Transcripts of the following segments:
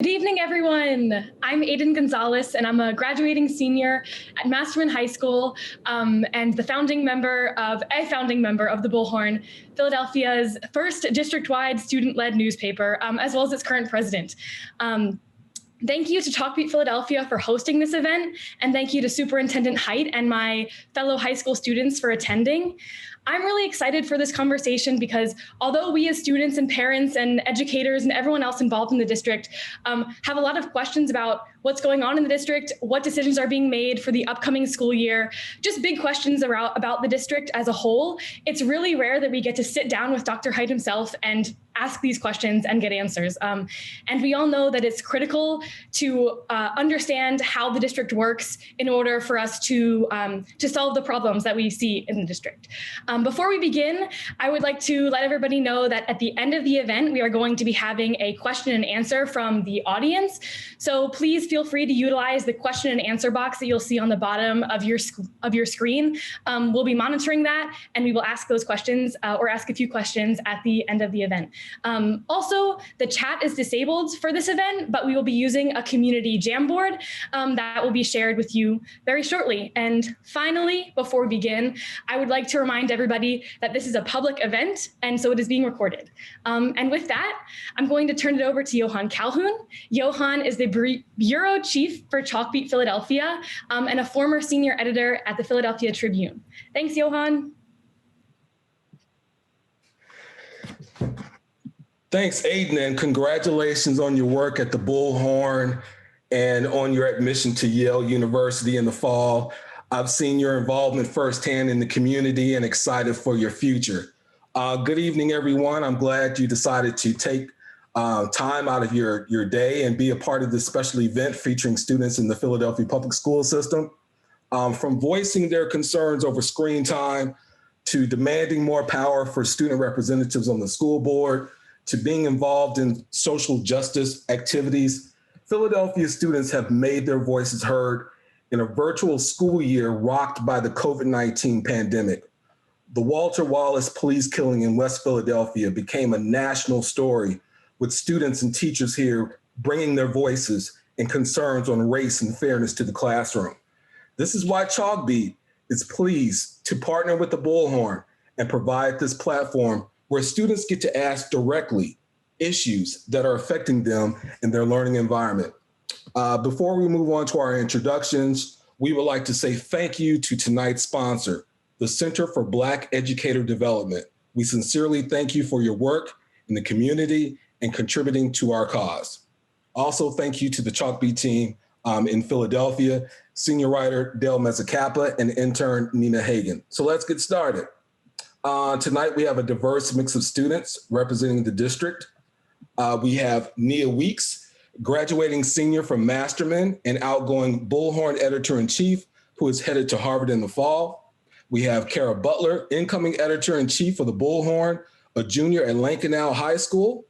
Good evening, everyone. I'm Aden Gonzales, and I'm a graduating senior at Masterman High School and the founding member of the Bullhorn, Philadelphia's first district-wide student-led newspaper, as well as its current president. Thank you to Chalkbeat Philadelphia for hosting this event, and thank you to Superintendent Hite and my fellow high school students for attending. I'm really excited for this conversation because although we as students and parents and educators and everyone else involved in the district have a lot of questions about what's going on in the district, what decisions are being made for the upcoming school year, just big questions about the district as a whole, it's really rare that we get to sit down with Dr. Hite himself and ask these questions and get answers. And we all know that it's critical to understand how the district works in order for us to solve the problems that we see in the district. Before we begin, I would like to let everybody know that at the end of the event, we are going to be having a question and answer from the audience. So please feel free to utilize the question and answer box that you'll see on the bottom of your screen. We'll be monitoring that, and we will ask those questions or ask a few questions at the end of the event. Also, the chat is disabled for this event, but we will be using a community Jamboard that will be shared with you very shortly. And finally, before we begin, I would like to remind everybody that this is a public event, and so it is being recorded. And with that, I'm going to turn it over to Johan Calhoun. Johan is the Bureau Chief for Chalkbeat Philadelphia and a former senior editor at the Philadelphia Tribune. Thanks, Johan. Thanks, Aden, and congratulations on your work at the Bullhorn and on your admission to Yale University in the fall. I've seen your involvement firsthand in the community and excited for your future. Good evening, everyone. I'm glad you decided to take time out of your day and be a part of this special event featuring students in the Philadelphia public school system. From voicing their concerns over screen time to demanding more power for student representatives on the school board, to being involved in social justice activities, Philadelphia students have made their voices heard in a virtual school year rocked by the COVID-19 pandemic. The Walter Wallace police killing in West Philadelphia became a national story, with students and teachers here bringing their voices and concerns on race and fairness to the classroom. This is why Chalkbeat is pleased to partner with the Bullhorn and provide this platform where students get to ask directly issues that are affecting them in their learning environment. Before we move on to our introductions, we would like to say thank you to tonight's sponsor, the Center for Black Educator Development. We sincerely thank you for your work in the community and contributing to our cause. Also, thank you to the Chalkbeat team in Philadelphia, senior writer Dale Mezzacappa and intern Nina Hagan. So let's get started. Tonight, we have a diverse mix of students representing the district. We have Nia Weeks, graduating senior from Masterman and outgoing Bullhorn editor-in-chief, who is headed to Harvard in the fall. We have Kara Butler, incoming editor-in-chief for the Bullhorn, a junior at Lankenau High School.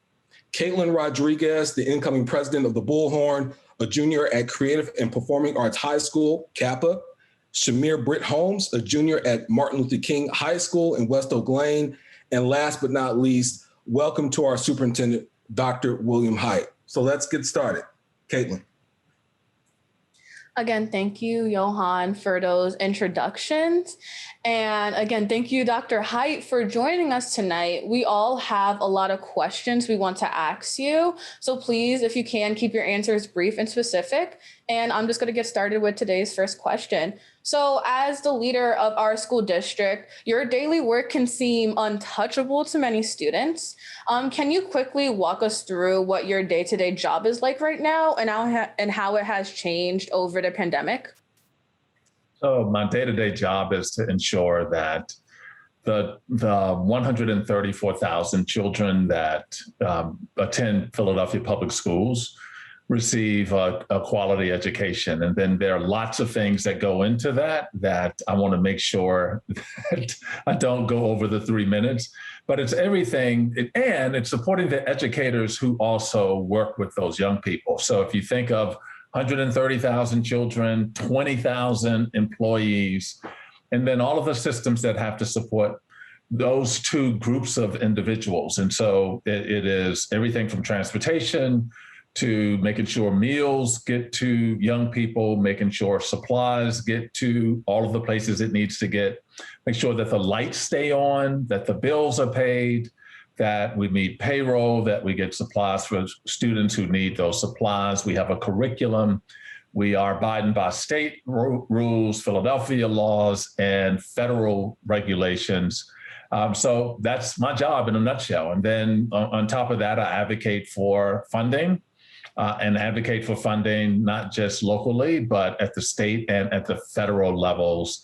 Kaitlyn Rodriguez, the incoming president of the Bullhorn, a junior at Creative and Performing Arts High School, Kappa. Shamir Britt-Holmes, a junior at Martin Luther King High School in West Oak Lane. And last but not least, welcome to our superintendent, Dr. William Hite. So let's get started. Kaitlyn. Again, thank you, Johan, for those introductions. And again, thank you, Dr. Hite, for joining us tonight. We all have a lot of questions we want to ask you. So please, if you can, keep your answers brief and specific. And I'm just going to get started with today's first question. So as the leader of our school district, your daily work can seem untouchable to many students. Can you quickly walk us through what your day-to-day job is like right now and how it has changed over the pandemic? So my day-to-day job is to ensure that the 134,000 children that attend Philadelphia public schools receive a quality education. And then there are lots of things that go into that I want to make sure that I don't go over the 3 minutes, but it's everything. And it's supporting the educators who also work with those young people. So if you think of 130,000 children, 20,000 employees, and then all of the systems that have to support those two groups of individuals. And so it is everything from transportation to making sure meals get to young people, making sure supplies get to all of the places it needs to get, make sure that the lights stay on, that the bills are paid, that we meet payroll, that we get supplies for students who need those supplies. We have a curriculum. We are abiding by state rules, Philadelphia laws, and federal regulations. So that's my job in a nutshell. And then on top of that, I advocate for funding and advocate for funding, not just locally, but at the state and at the federal levels.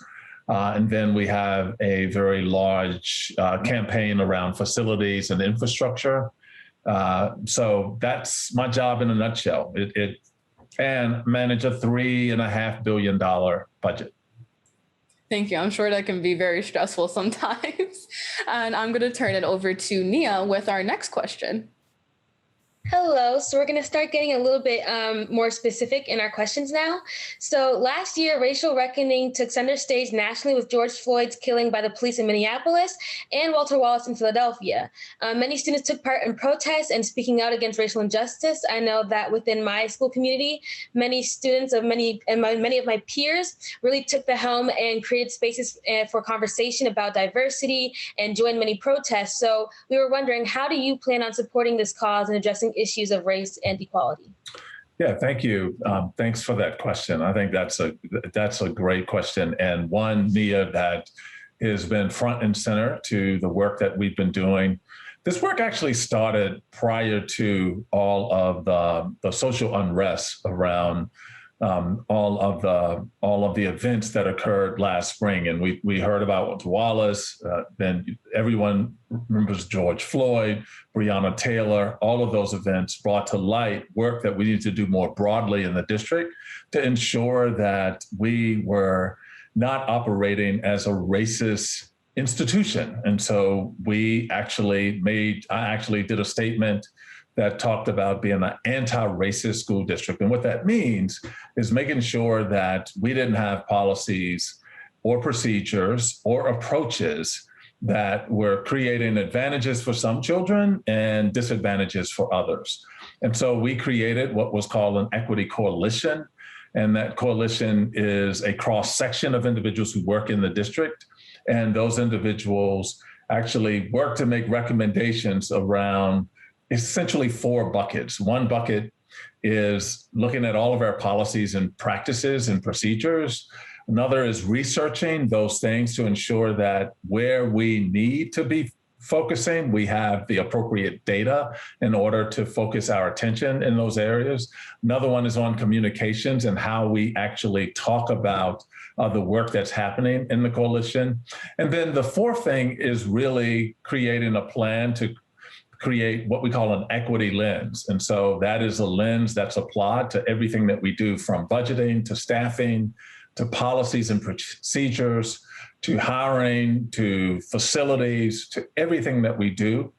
And then we have a very large campaign around facilities and infrastructure. So that's my job in a nutshell. And manage a $3.5 billion budget. Thank you. I'm sure that can be very stressful sometimes. And I'm going to turn it over to Nia with our next question. Hello. So we're going to start getting a little bit more specific in our questions now. So last year, racial reckoning took center stage nationally with George Floyd's killing by the police in Minneapolis and Walter Wallace in Philadelphia. Many students took part in protests and speaking out against racial injustice. I know that within my school community, many students of many of my peers really took the helm and created spaces for conversation about diversity and joined many protests. So we were wondering, how do you plan on supporting this cause and addressing issues of race and equality? Yeah, thank you. Thanks for that question. I think that's a great question, and one, Nia, that has been front and center to the work that we've been doing. This work actually started prior to all of the social unrest around all of the events that occurred last spring, and we heard about Wallace. Then everyone remembers George Floyd, Breonna Taylor. All of those events brought to light work that we need to do more broadly in the district to ensure that we were not operating as a racist institution. And so I actually did a statement that talked about being an anti-racist school district. And what that means is making sure that we didn't have policies or procedures or approaches that were creating advantages for some children and disadvantages for others. And so we created what was called an equity coalition. And that coalition is a cross-section of individuals who work in the district. And those individuals actually work to make recommendations around essentially 4 buckets. One bucket is looking at all of our policies and practices and procedures. Another is researching those things to ensure that where we need to be focusing, we have the appropriate data in order to focus our attention in those areas. Another one is on communications and how we actually talk about the work that's happening in the coalition. And then the fourth thing is really creating a plan to create what we call an equity lens. And so that is a lens that's applied to everything that we do, from budgeting to staffing, to policies and procedures, to hiring, to facilities, to everything that we do.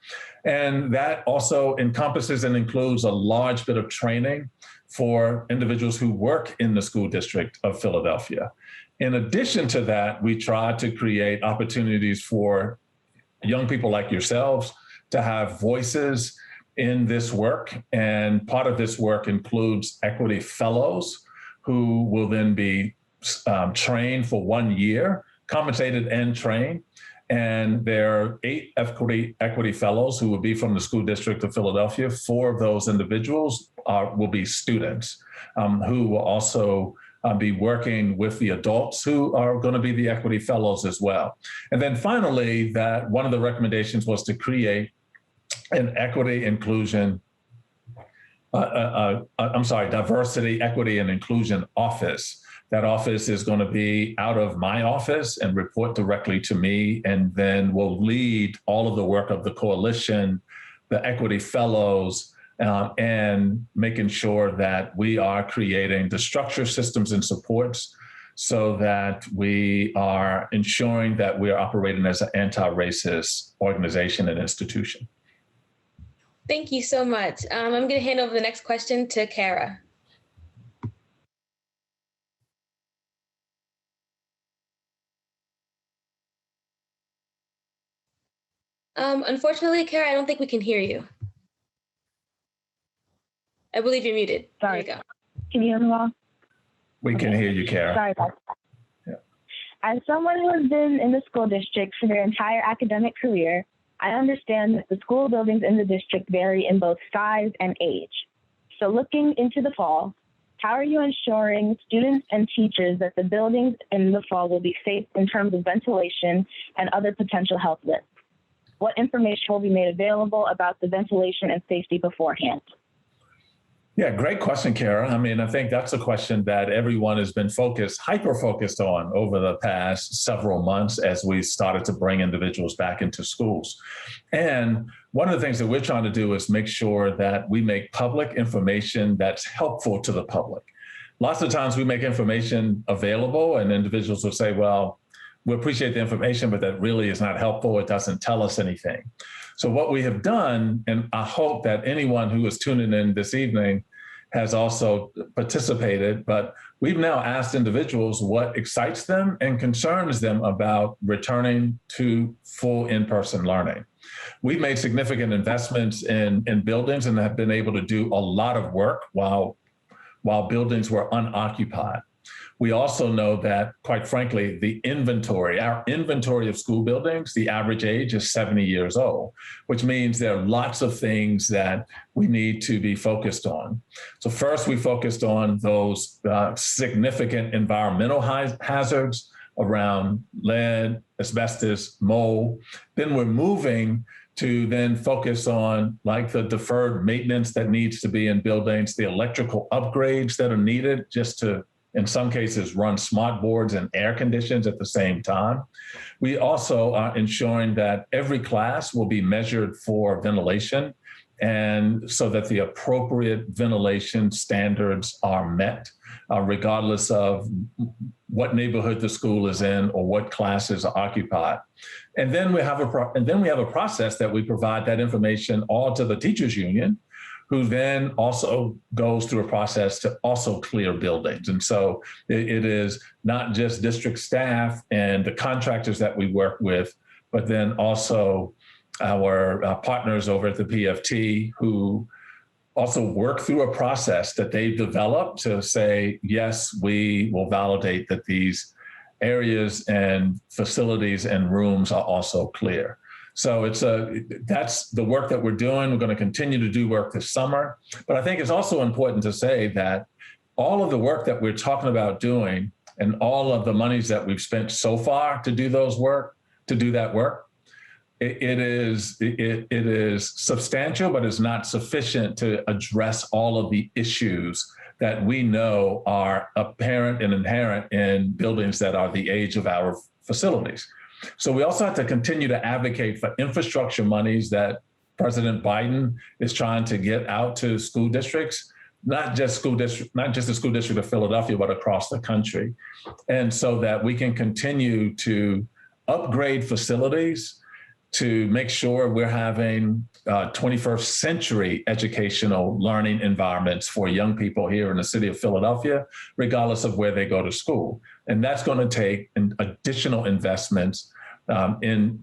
And that also encompasses and includes a large bit of training for individuals who work in the school district of Philadelphia. In addition to that, we try to create opportunities for young people like yourselves to have voices in this work. And part of this work includes equity fellows who will then be trained for 1 year, compensated and trained. And there are 8 equity fellows who will be from the school district of Philadelphia. 4 of those individuals will be students who will also be working with the adults who are going to be the equity fellows as well. And then finally, that one of the recommendations was to create an diversity, equity, and inclusion office. That office is going to be out of my office and report directly to me, and then will lead all of the work of the coalition, the equity fellows, and making sure that we are creating the structure, systems, and supports so that we are ensuring that we are operating as an anti-racist organization and institution. Thank you so much. I'm going to hand over the next question to Kara. Unfortunately, Kara, I don't think we can hear you. I believe you're muted. Sorry. There you go. Can you hear me well? We can hear you, Kara. Sorry about that. Yeah. As someone who has been in the school district for their entire academic career, I understand that the school buildings in the district vary in both size and age. So looking into the fall, how are you ensuring students and teachers that the buildings in the fall will be safe in terms of ventilation and other potential health risks? What information will be made available about the ventilation and safety beforehand? Yeah, great question, Kara. I mean, I think that's a question that everyone has been hyper-focused on over the past several months as we started to bring individuals back into schools. And one of the things that we're trying to do is make sure that we make public information that's helpful to the public. Lots of times we make information available and individuals will say, well, we appreciate the information, but that really is not helpful. It doesn't tell us anything. So what we have done, and I hope that anyone who is tuning in this evening has also participated, but we've now asked individuals what excites them and concerns them about returning to full in-person learning. We've made significant investments in buildings and have been able to do a lot of work while buildings were unoccupied. We also know that, quite frankly, our inventory of school buildings, the average age is 70 years old, which means there are lots of things that we need to be focused on. So first, we focused on those significant environmental hazards around lead, asbestos, mold. Then we're moving to then focus on like the deferred maintenance that needs to be in buildings, the electrical upgrades that are needed just to, in some cases, run smart boards and air conditions at the same time. We also are ensuring that every class will be measured for ventilation, and so that the appropriate ventilation standards are met, regardless of what neighborhood the school is in or what classes are occupied. And then we have a process that we provide that information all to the teachers union, who then also goes through a process to also clear buildings. And so it is not just district staff and the contractors that we work with, but then also our partners over at the PFT who also work through a process that they've developed to say, yes, we will validate that these areas and facilities and rooms are also clear. So that's the work that we're doing. We're going to continue to do work this summer. But I think it's also important to say that all of the work that we're talking about doing and all of the monies that we've spent so far to do that work, it is substantial, but it's not sufficient to address all of the issues that we know are apparent and inherent in buildings that are the age of our facilities. So we also have to continue to advocate for infrastructure monies that President Biden is trying to get out to school districts, not just the school district of Philadelphia, but across the country. And so that we can continue to upgrade facilities to make sure we're having 21st century educational learning environments for young people here in the city of Philadelphia, regardless of where they go to school. And that's going to take additional investments to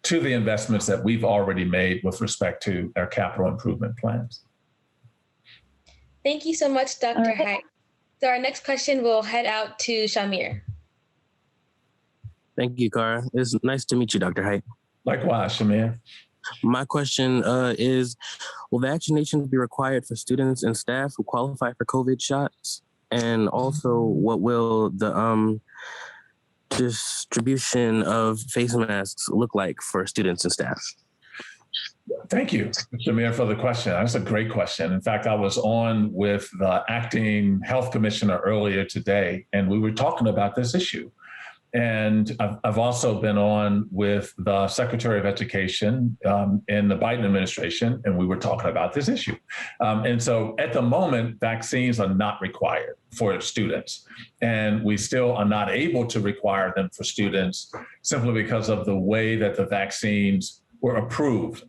the investments that we've already made with respect to our capital improvement plans. Thank you so much, Dr. Hite. So our next question will head out to Shamir. Thank you, Cara. It's nice to meet you, Dr. Hite. Likewise, Shamir. My question is, will vaccinations be required for students and staff who qualify for COVID shots? And also, what will the distribution of face masks look like for students and staff? Thank you, Shamir, for the question. That's a great question. In fact, I was on with the acting health commissioner earlier today, and we were talking about this issue. And I've also been on with the Secretary of Education in the Biden administration, and we were talking about this issue. And so at the moment, vaccines are not required for students. And we still are not able to require them for students simply because of the way that the vaccines were approved.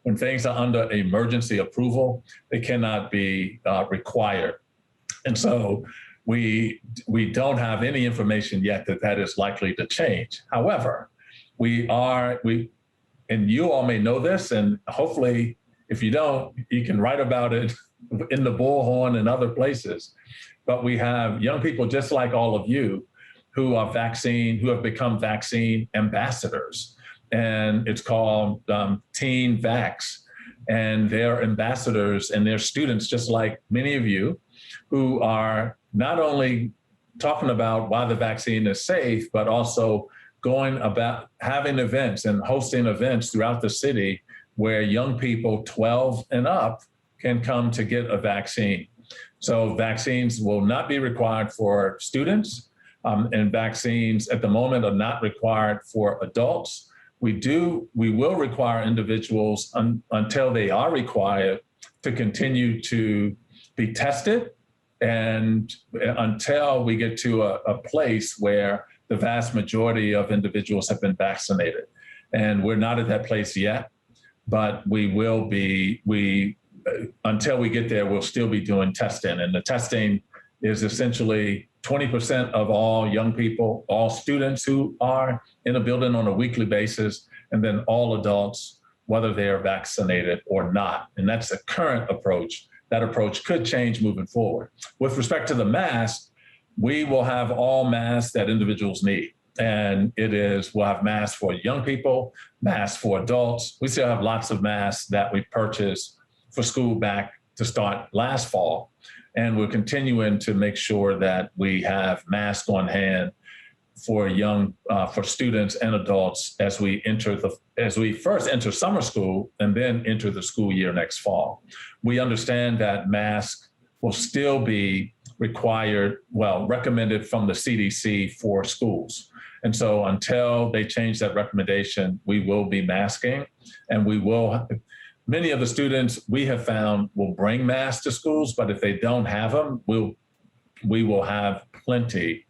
When things are under emergency approval, they cannot be required. And so we don't have any information yet that is likely to change. However, and you all may know this, and hopefully if you don't, you can write about it in the Bullhorn and other places, but we have young people just like all of you who have become vaccine ambassadors. And it's called Teen Vax. And they're ambassadors and they're students just like many of you who are not only talking about why the vaccine is safe, but also going about having events and hosting events throughout the city where young people 12 and up can come to get a vaccine. So vaccines will not be required for students, and vaccines at the moment are not required for adults. We will require individuals until they are required to continue to be tested, and until we get to a place where the vast majority of individuals have been vaccinated. And we're not at that place yet, but we will be. Until we get there, we'll still be doing testing. And the testing is essentially 20% of all young people, all students who are in a building on a weekly basis, and then all adults, whether they are vaccinated or not. And that's the current approach. That approach could change moving forward. With respect to the mask, we will have all masks that individuals need. And we'll have masks for young people, masks for adults. We still have lots of masks that we purchased for school back to start last fall. And we're continuing to make sure that we have masks on hand for students and adults as we first enter summer school and then enter the school year next fall. We understand that masks will still be recommended from the CDC for schools. And so until they change that recommendation, we will be masking, and many of the students we have found will bring masks to schools, but if they don't have them, we will have plenty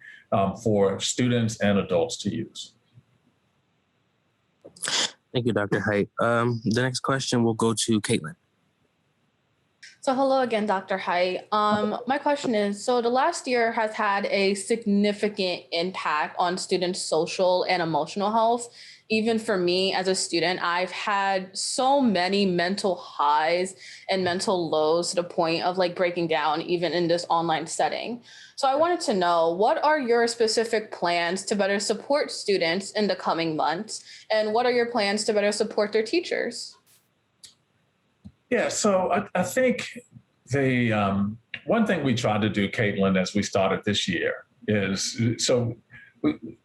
for students and adults to use. Thank you, Dr. Hite. The next question will go to Kaitlyn. So hello again, Dr. Hite. My question is, so the last year has had a significant impact on students' social and emotional health. Even for me as a student, I've had so many mental highs and mental lows to the point of breaking down even in this online setting. So I wanted to know, what are your specific plans to better support students in the coming months? And what are your plans to better support their teachers? Yeah, so I think the one thing we tried to do, Kaitlyn, as we started this year is, so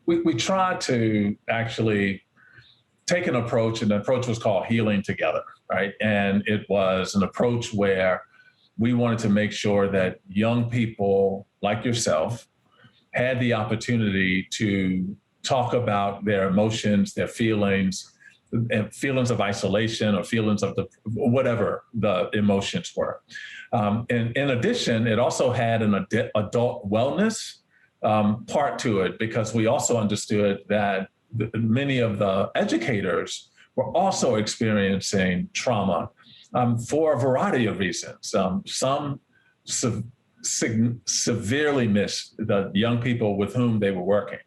we tried to actually take an approach, and the approach was called Healing Together, right? And it was an approach where we wanted to make sure that young people like yourself had the opportunity to talk about their emotions, their feelings, and feelings of isolation or feelings of whatever the emotions were. And in addition, it also had an adult wellness part to it, because we also understood that many of the educators were also experiencing trauma for a variety of reasons. Some severely missed the young people with whom they were working.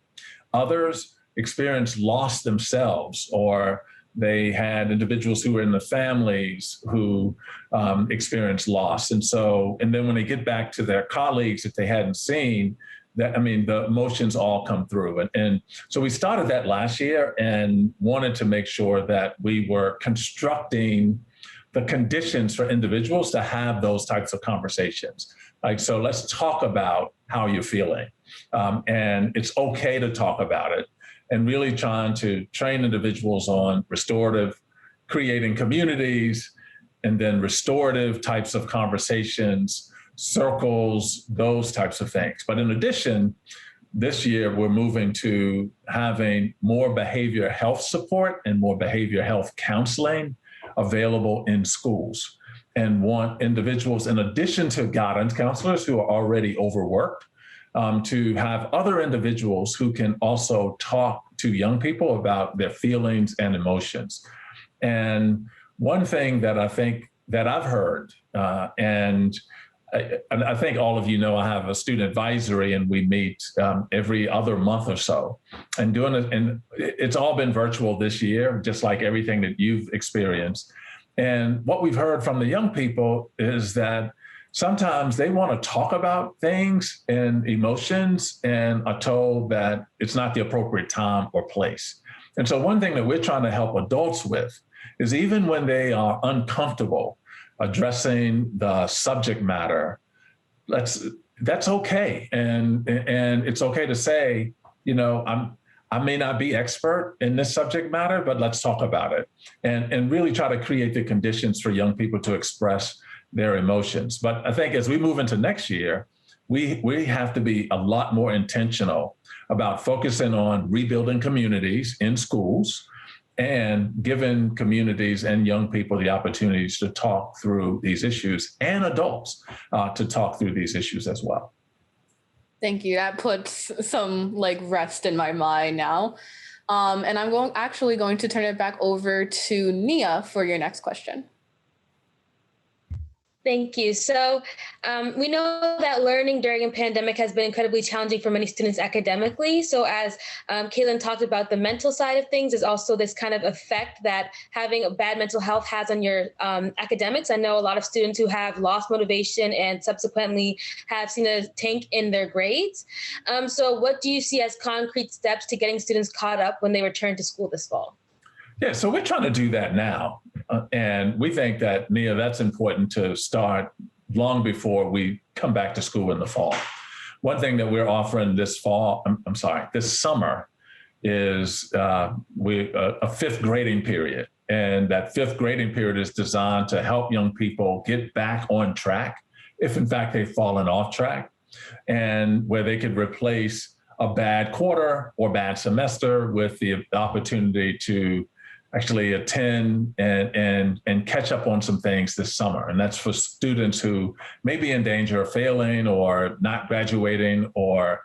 Others experienced loss themselves, or they had individuals who were in the families who experienced loss. And then when they get back to their colleagues that they hadn't seen, the emotions all come through. And so we started that last year and wanted to make sure that we were constructing the conditions for individuals to have those types of conversations. So let's talk about how you're feeling. And it's okay to talk about it, and really trying to train individuals on creating communities, and then restorative types of conversations, circles, those types of things. But in addition, this year, we're moving to having more behavioral health support and more behavioral health counseling available in schools, and want individuals, in addition to guidance counselors who are already overworked, to have other individuals who can also talk to young people about their feelings and emotions. And one thing that I think that I've heard, and I think all of you know, I have a student advisory, and we meet every other month or so, and it's all been virtual this year, just like everything that you've experienced. And what we've heard from the young people is that sometimes they want to talk about things and emotions and are told that it's not the appropriate time or place. And so one thing that we're trying to help adults with is even when they are uncomfortable addressing the subject matter, that's okay. And it's okay to say, you know, I may not be expert in this subject matter, but let's talk about it and really try to create the conditions for young people to express their emotions. But I think as we move into next year, we have to be a lot more intentional about focusing on rebuilding communities in schools and giving communities and young people the opportunities to talk through these issues, and adults to talk through these issues as well. Thank you. That puts some rest in my mind now. And I'm actually going to turn it back over to Nia for your next question. Thank you. So we know that learning during a pandemic has been incredibly challenging for many students academically. So as Kaitlyn talked about, the mental side of things is also this kind of effect that having a bad mental health has on your academics. I know a lot of students who have lost motivation and subsequently have seen a tank in their grades. So what do you see as concrete steps to getting students caught up when they return to school this fall? Yeah, so we're trying to do that now. And we think that, Nia, that's important to start long before we come back to school in the fall. One thing that we're offering this summer is a fifth grading period. And that fifth grading period is designed to help young people get back on track if in fact they've fallen off track, and where they could replace a bad quarter or bad semester with the opportunity to actually attend and catch up on some things this summer. And that's for students who may be in danger of failing or not graduating or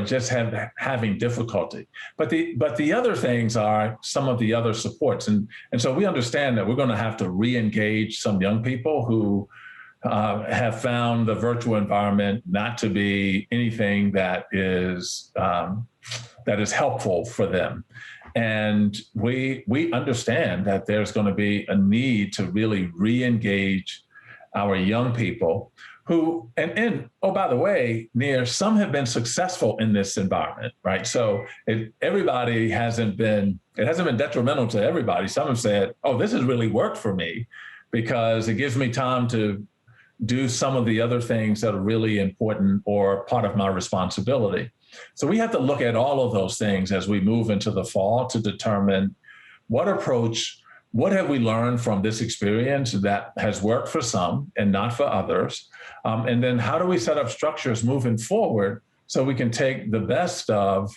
just having difficulty. But the other things are some of the other supports. And so we understand that we're going to have to re-engage some young people who have found the virtual environment not to be anything that is helpful for them. And we understand that there's going to be a need to really re-engage our young people who, and oh, by the way, Nia, some have been successful in this environment, right? So it hasn't been detrimental to everybody. Some have said, oh, this has really worked for me because it gives me time to do some of the other things that are really important or part of my responsibility. So we have to look at all of those things as we move into the fall to determine what have we learned from this experience that has worked for some and not for others? And then how do we set up structures moving forward so we can take the best of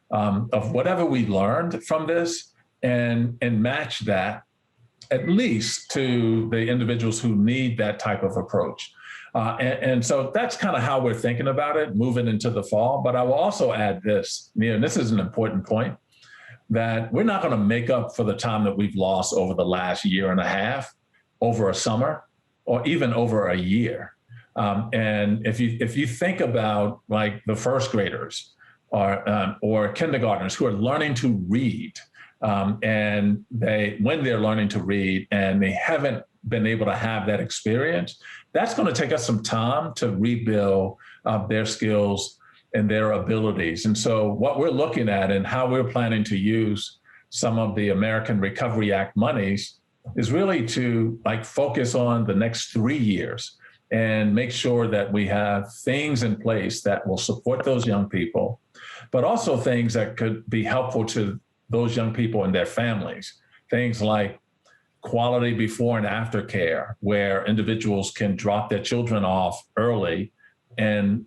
whatever we learned from this and match that at least to the individuals who need that type of approach. And so that's kind of how we're thinking about it moving into the fall. But I will also add this, Nia, and this is an important point, that we're not going to make up for the time that we've lost over the last year and a half, over a summer, or even over a year. And if you think about like the first graders or kindergartners who are learning to read, and when they're learning to read and they haven't been able to have that experience, that's going to take us some time to rebuild their skills and their abilities. And so what we're looking at and how we're planning to use some of the American Recovery Act monies is really to focus on the next 3 years and make sure that we have things in place that will support those young people, but also things that could be helpful to those young people and their families. Things like quality before and after care, where individuals can drop their children off early and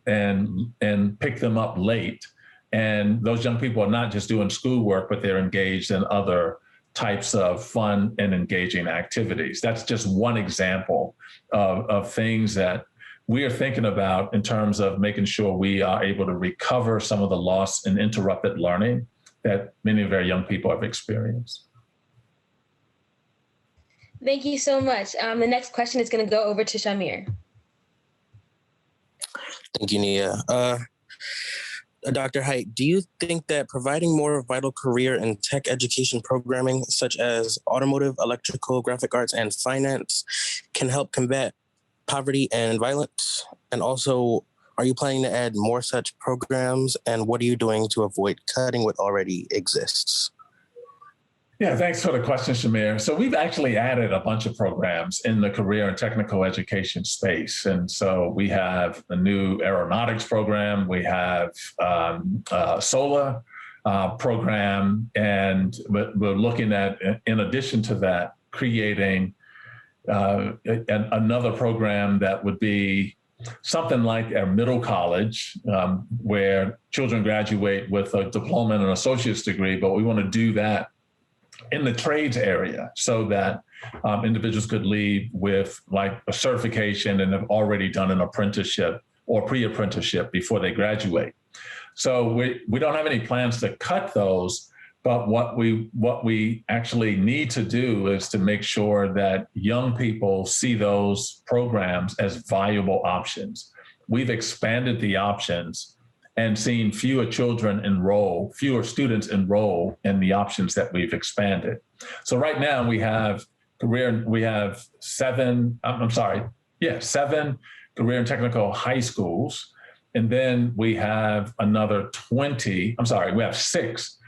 pick them up late. And those young people are not just doing schoolwork, but they're engaged in other types of fun and engaging activities. That's just one example of things that we are thinking about in terms of making sure we are able to recover some of the loss and interrupted learning that many of our young people have experienced. Thank you so much. The next question is going to go over to Shamir. Thank you, Nia. Dr. Hite, do you think that providing more vital career and tech education programming, such as automotive, electrical, graphic arts, and finance, can help combat poverty and violence? And also, are you planning to add more such programs? And what are you doing to avoid cutting what already exists? Yeah, thanks for the question, Shamir. So we've actually added a bunch of programs in the career and technical education space. And so we have a new aeronautics program, we have solar program, and we're looking at, in addition to that, creating another program that would be something like a middle college, where children graduate with a diploma and an associate's degree, but we want to do that in the trades area so that individuals could leave with like a certification and have already done an apprenticeship or pre-apprenticeship before they graduate. So we don't have any plans to cut those, but what we actually need to do is to make sure that young people see those programs as viable options. We've expanded the options and seen fewer students enroll in the options that we've expanded. So right now we have seven career and technical high schools. And then we have we have 6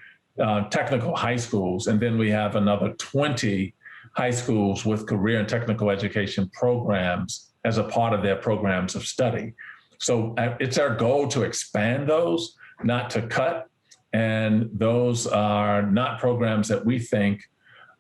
technical high schools. And then we have another 20 high schools with career and technical education programs as a part of their programs of study. So it's our goal to expand those, not to cut. And those are not programs that we think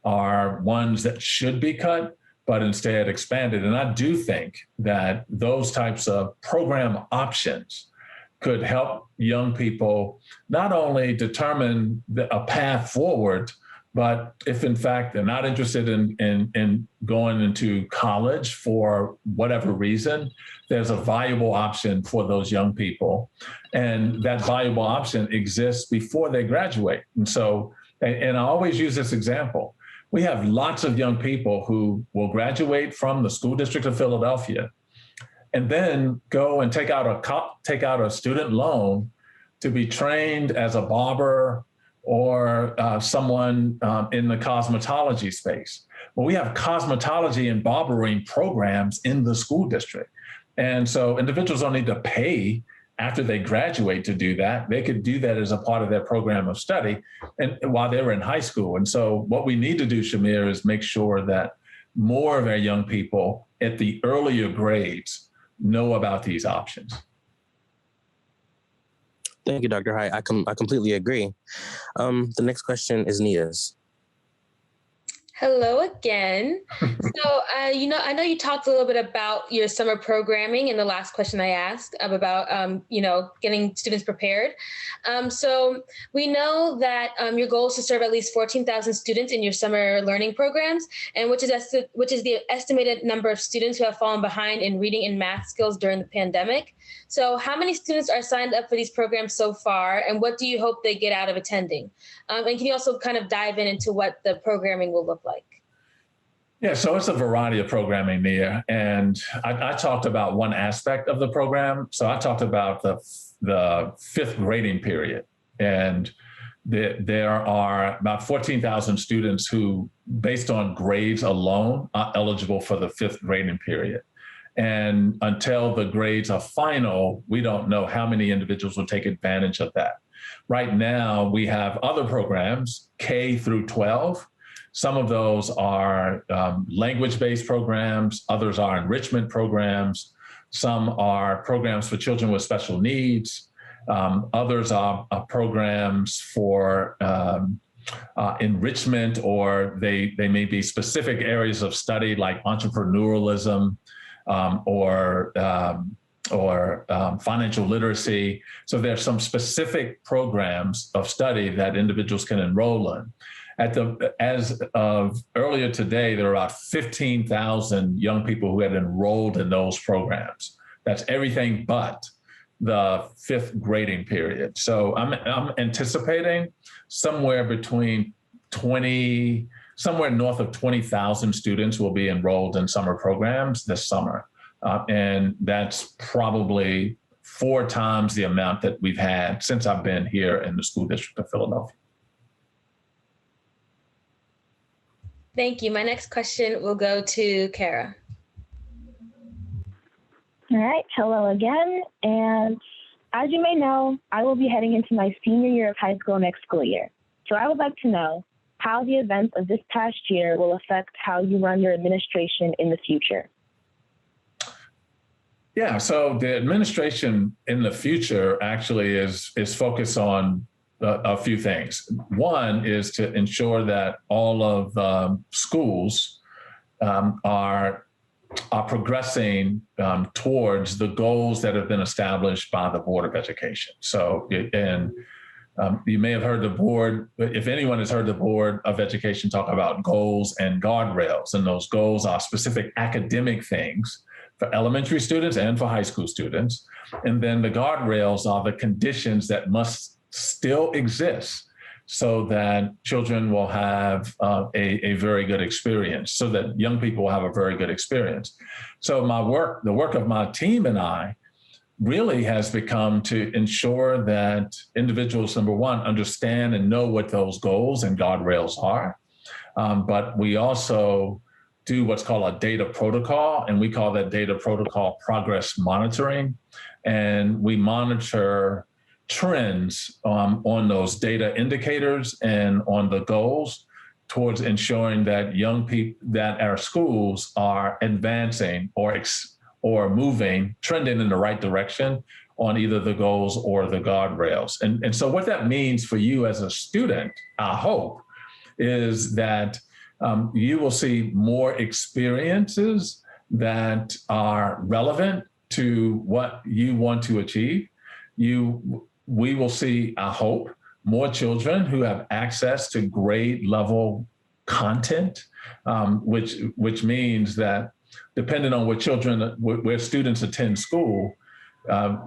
are ones that should be cut, but instead expanded. And I do think that those types of program options could help young people not only determine a path forward, but if in fact they're not interested in going into college for whatever reason, there's a viable option for those young people. And that viable option exists before they graduate. And so, and I always use this example, we have lots of young people who will graduate from the school district of Philadelphia and then go and take out a student loan to be trained as a barber or someone in the cosmetology space. Well, we have cosmetology and barbering programs in the school district. And so individuals don't need to pay after they graduate to do that. They could do that as a part of their program of study and while they were in high school. And so what we need to do, Shamir, is make sure that more of our young people at the earlier grades know about these options. Thank you, Dr. Hite. I completely agree. The next question is Nia's. Hello again. So, I know you talked a little bit about your summer programming in the last question I asked about, getting students prepared. So we know that your goal is to serve at least 14,000 students in your summer learning programs, and which is the estimated number of students who have fallen behind in reading and math skills during the pandemic. So how many students are signed up for these programs so far, and what do you hope they get out of attending? And can you also kind of dive into what the programming will look like? Yeah, so it's a variety of programming, Nia. And I talked about one aspect of the program. So I talked about the 5th grading period. And there are about 14,000 students who, based on grades alone, are eligible for the 5th grading period. And until the grades are final, we don't know how many individuals will take advantage of that. Right now, we have other programs, K through 12. Some of those are language-based programs. Others are enrichment programs. Some are programs for children with special needs. Others are programs for enrichment, or they may be specific areas of study like entrepreneurialism or financial literacy. So there's some specific programs of study that individuals can enroll in. As of earlier today, there are about 15,000 young people who had enrolled in those programs. That's everything but the 5th grading period. So I'm anticipating somewhere north of 20,000 students will be enrolled in summer programs this summer. And that's probably 4 times the amount that we've had since I've been here in the school district of Philadelphia. Thank you. My next question will go to Kara. All right, hello again. And as you may know, I will be heading into my senior year of high school next school year. So I would like to know how the events of this past year will affect how you run your administration in the future. Yeah, so the administration in the future actually is focused on a few things. One is to ensure that all of the schools are progressing towards the goals that have been established by the Board of Education. So, you may have heard the board, if anyone has heard the Board of Education talk about goals and guardrails, and those goals are specific academic things for elementary students and for high school students. And then the guardrails are the conditions that must still exist so that children will have a very good experience, so that young people will have a very good experience. So the work of my team and I really has become to ensure that individuals, number one, understand and know what those goals and guardrails are. But we also do what's called a data protocol, and we call that data protocol progress monitoring. And we monitor trends on those data indicators and on the goals towards ensuring that young people, that our schools are advancing or moving, trending in the right direction on either the goals or the guardrails. And so what that means for you as a student, I hope, is that you will see more experiences that are relevant to what you want to achieve. We will see, I hope, more children who have access to grade level content, which means that depending on where students attend school,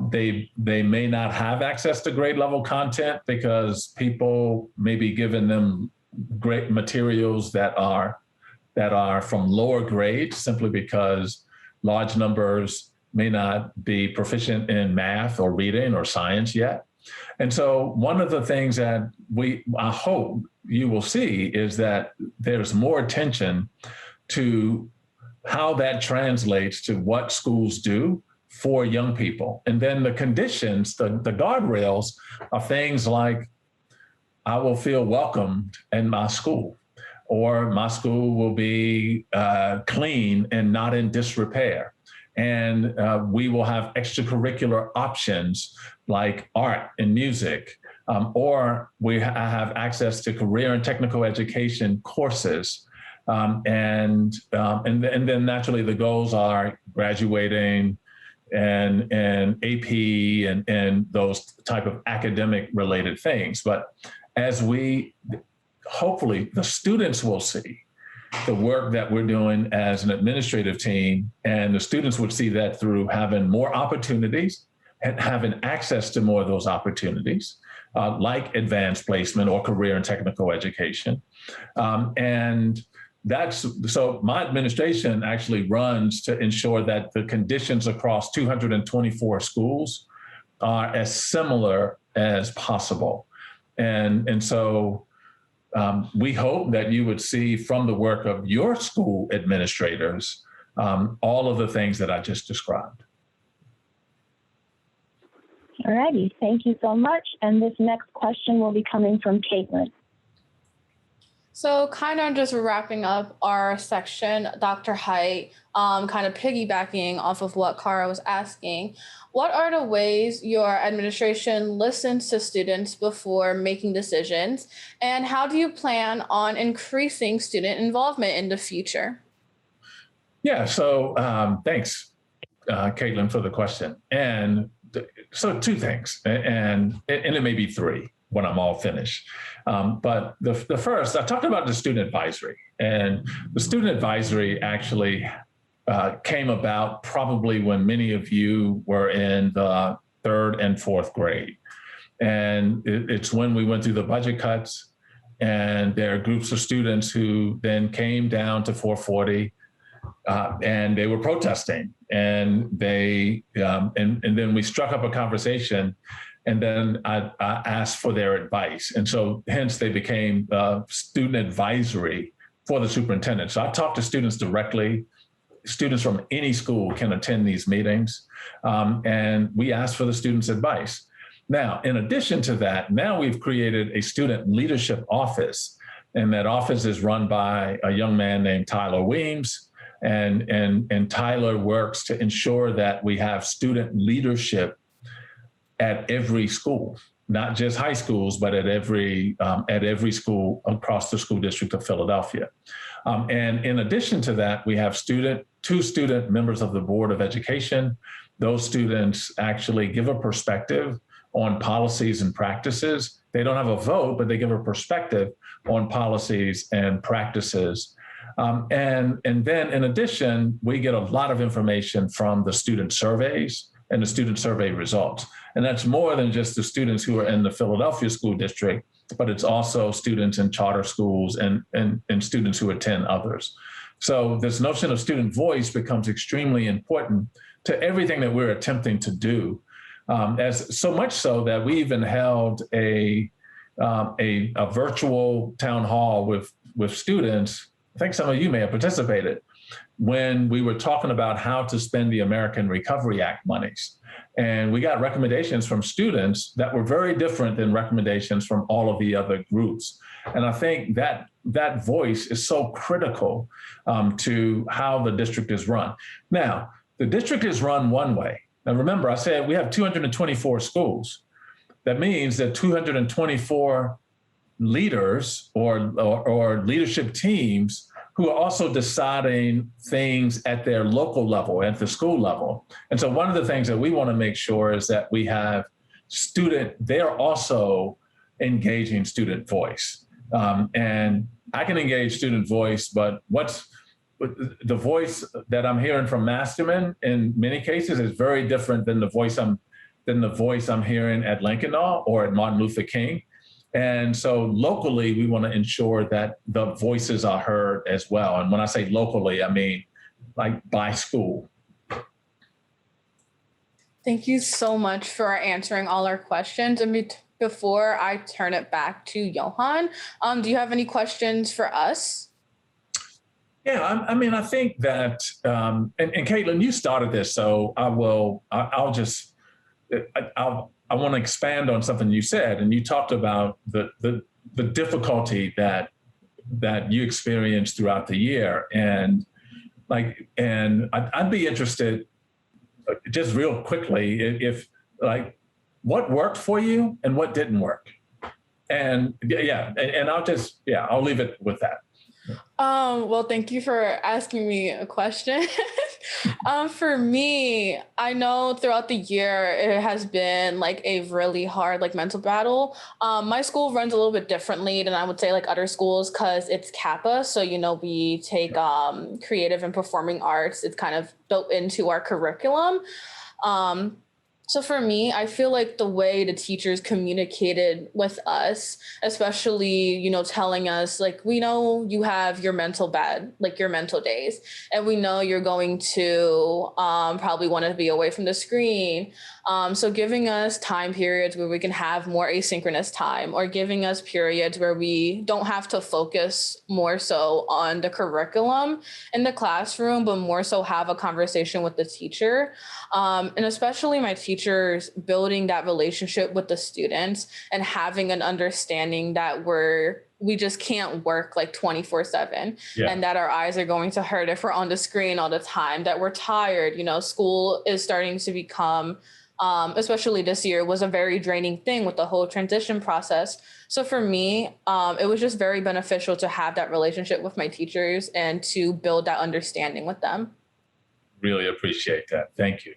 they may not have access to grade level content because people may be giving them great materials that are from lower grades simply because large numbers may not be proficient in math or reading or science yet. And so one of the things that I hope you will see is that there's more attention to how that translates to what schools do for young people. And then the conditions, the guardrails are things like, I will feel welcomed in my school, or my school will be clean and not in disrepair. And we will have extracurricular options like art and music, or I have access to career and technical education courses. And then naturally the goals are graduating and AP and those type of academic related things. But as hopefully the students will see the work that we're doing as an administrative team, and the students would see that through having more opportunities and having access to more of those opportunities, like advanced placement or career and technical education. And so my administration actually runs to ensure that the conditions across 224 schools are as similar as possible. And so we hope that you would see from the work of your school administrators all of the things that I just described. All righty, thank you so much. And this next question will be coming from Kaitlyn. So kind of just wrapping up our section, Dr. Hite, kind of piggybacking off of what Kara was asking, what are the ways your administration listens to students before making decisions? And how do you plan on increasing student involvement in the future? Yeah, so thanks, Kaitlyn, for the question. And so two things, and it may be three when I'm all finished. But the first, I talked about the student advisory, and the student advisory actually came about probably when many of you were in the third and fourth grade. And it's when we went through the budget cuts, and there are groups of students who then came down to 440 and they were protesting, and and then we struck up a conversation. And then I asked for their advice. And so hence they became student advisory for the superintendent. So I talked to students directly students from any school can attend these meetings, and we ask for the students' advice. Now, in addition to that, now we've created a student leadership office, and that office is run by a young man named Tyler Weems, and Tyler works to ensure that we have student leadership at every school, not just high schools, but at every school across the school district of Philadelphia. And in addition to that, we have two student members of the Board of Education. Those students actually give a perspective on policies and practices. They don't have a vote, but they give a perspective on policies and practices. And then in addition, we get a lot of information from the student surveys and the student survey results. And that's more than just the students who are in the Philadelphia school district, but it's also students in charter schools and students who attend others. So this notion of student voice becomes extremely important to everything that we're attempting to do. As so much so that we even held a virtual town hall with students. I think some of you may have participated when we were talking about how to spend the American Recovery Act monies. And we got recommendations from students that were very different than recommendations from all of the other groups. And I think that voice is so critical to how the district is run. Now, the district is run one way. Now, remember, I said we have 224 schools. That means that 224 leaders or leadership teams who are also deciding things at their local level, at the school level. And so one of the things that we want to make sure is that we have they're also engaging student voice. And I can engage student voice, but the voice that I'm hearing from Masterman in many cases is very different than the voice I'm hearing at Lankenau or at Martin Luther King. And so locally, we want to ensure that the voices are heard as well. And when I say locally, I mean like by school. Thank you so much for answering all our questions. And before I turn it back to Johan, do you have any questions for us? Yeah, I mean, I think that, and Kaitlyn, you started this, so I want to expand on something you said, and you talked about the difficulty that you experienced throughout the year, and I'd be interested, just real quickly, if what worked for you and what didn't work, and I'll leave it with that. Well, thank you for asking me a question. For me, I know throughout the year, it has been like a really hard mental battle. My school runs a little bit differently than I would say other schools because it's Kappa. So, we take creative and performing arts. It's kind of built into our curriculum. So for me, I feel like the way the teachers communicated with us, especially, telling us we know you have your mental days, and we know you're going to probably want to be away from the screen. So giving us time periods where we can have more asynchronous time, or giving us periods where we don't have to focus more so on the curriculum in the classroom, but more so have a conversation with the teacher. And especially my teachers building that relationship with the students and having an understanding that we just can't work 24/7, and that our eyes are going to hurt if we're on the screen all the time, that we're tired. School is starting to become, especially this year, was a very draining thing with the whole transition process. So for me, it was just very beneficial to have that relationship with my teachers and to build that understanding with them. Really appreciate that. Thank you.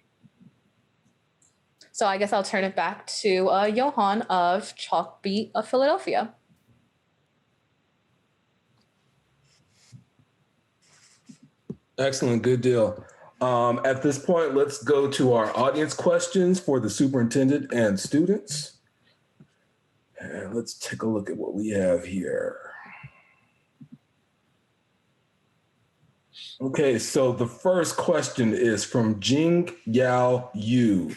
So I guess I'll turn it back to Johan of Chalkbeat of Philadelphia. Excellent, good deal. At this point, let's go to our audience questions for the superintendent and students. And let's take a look at what we have here. Okay, so the first question is from Jing Yao Yu.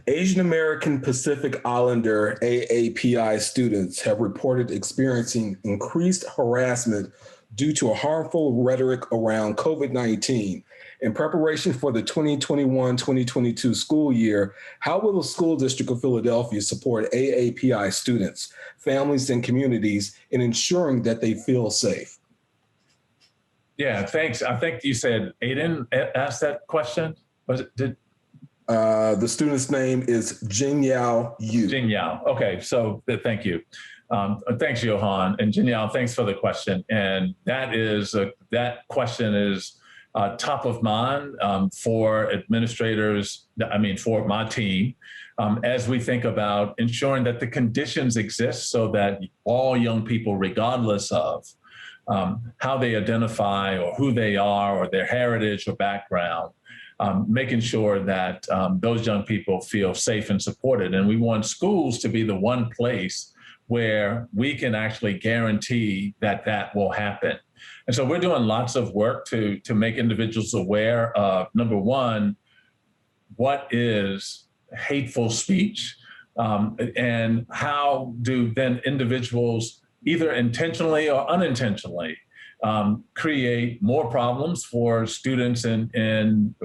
Asian American Pacific Islander AAPI students have reported experiencing increased harassment due to a harmful rhetoric around COVID-19 In preparation for the 2021-2022 school year, how will the School District of Philadelphia support AAPI students, families, and communities in ensuring that they feel safe? Yeah, thanks. I think you said Aden asked that question. Was it? The student's name is Jing Yao Yu. Jing Yao. Okay, so thank you. Thanks, Johan. And Jing Yao, thanks for the question. And that question is top of mind for administrators, for my team, as we think about ensuring that the conditions exist so that all young people, regardless of how they identify or who they are or their heritage or background, making sure that those young people feel safe and supported. And we want schools to be the one place where we can actually guarantee that that will happen. And so we're doing lots of work to make individuals aware of, number one, what is hateful speech, and how do then individuals either intentionally or unintentionally create more problems for students in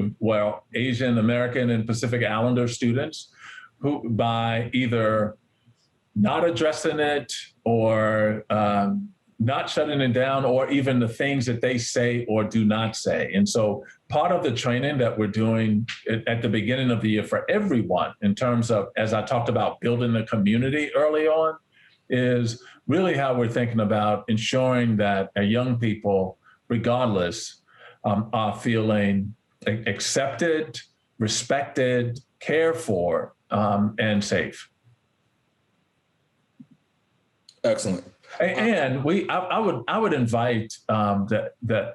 Asian American and Pacific Islander students who, by either not addressing it or not shutting it down, or even the things that they say or do not say. And so part of the training that we're doing at the beginning of the year for everyone, in terms of, as I talked about, building the community early on, is really how we're thinking about ensuring that our young people, regardless, are feeling accepted, respected, cared for, and safe. Excellent. And I would invite the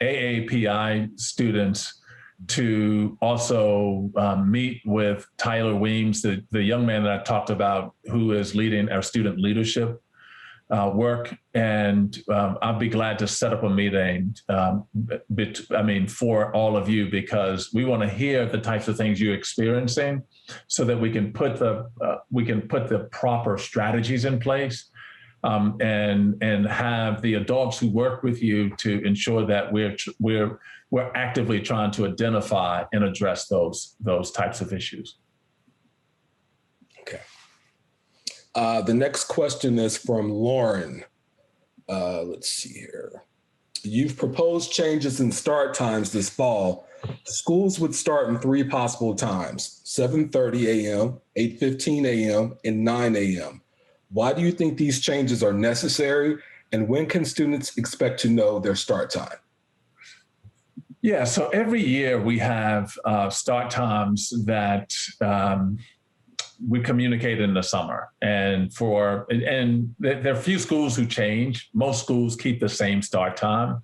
AAPI students to also meet with Tyler Weems, the young man that I talked about, who is leading our student leadership work. And I'll be glad to set up a meeting, for all of you, because we want to hear the types of things you're experiencing so that we can put the proper strategies in place, and have the adults who work with you to ensure that we're actively trying to identify and address those types of issues. Okay. The next question is from Lauren. Let's see here. You've proposed changes in start times this fall. Schools would start in 3 possible times: 7:30 a.m., 8:15 a.m., and 9 a.m. Why do you think these changes are necessary, and when can students expect to know their start time? Yeah, so every year we have start times that we communicate in the summer, and there are few schools who change. Most schools keep the same start time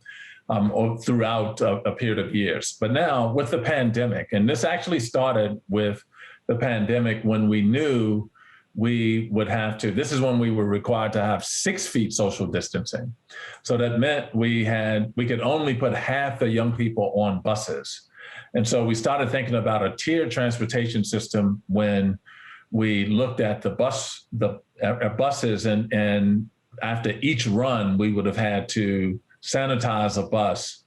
throughout a period of years. But now with the pandemic, and this actually started with the pandemic when we knew we would have to, this is when we were required to have 6 feet social distancing. So that meant we could only put half the young people on buses. And so we started thinking about a tiered transportation system when we looked at the buses, and after each run, we would have had to sanitize a bus.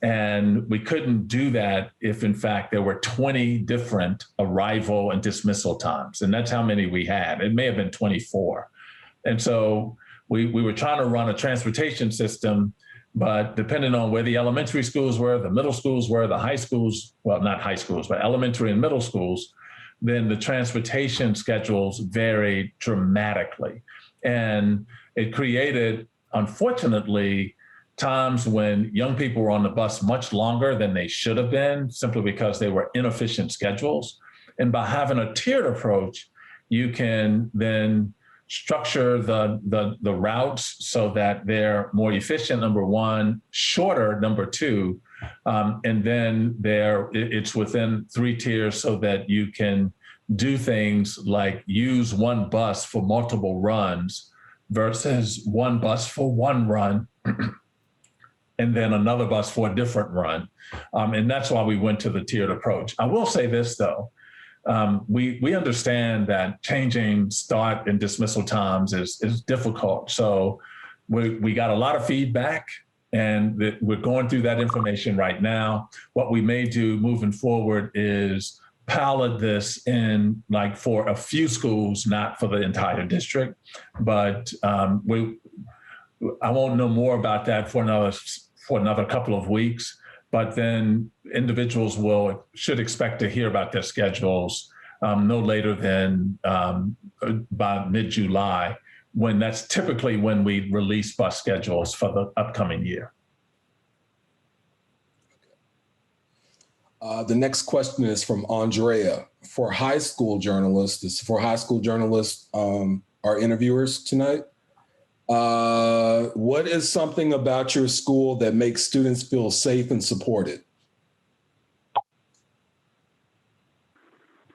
And we couldn't do that if, in fact, there were 20 different arrival and dismissal times. And that's how many we had. It may have been 24. And so we were trying to run a transportation system, but depending on where the elementary schools were, the middle schools were, the high schools, well, not high schools, but elementary and middle schools, then the transportation schedules varied dramatically. And it created, unfortunately, times when young people were on the bus much longer than they should have been, simply because they were inefficient schedules. And by having a tiered approach, you can then structure the routes so that they're more efficient, number one, shorter, number two, and then it's within 3 tiers so that you can do things like use one bus for multiple runs versus one bus for one run and then another bus for a different run. And that's why we went to the tiered approach. I will say this, though. We understand that changing start and dismissal times is difficult. So we got a lot of feedback, And we're going through that information right now. What we may do moving forward is pilot this in like for a few schools, not for the entire district, but I won't know more about that for another couple of weeks. But then individuals should expect to hear about their schedules no later than by mid-July, when that's typically when we release bus schedules for the upcoming year. The next question is from Andrea. For high school journalists, our interviewers tonight, what is something about your school that makes students feel safe and supported?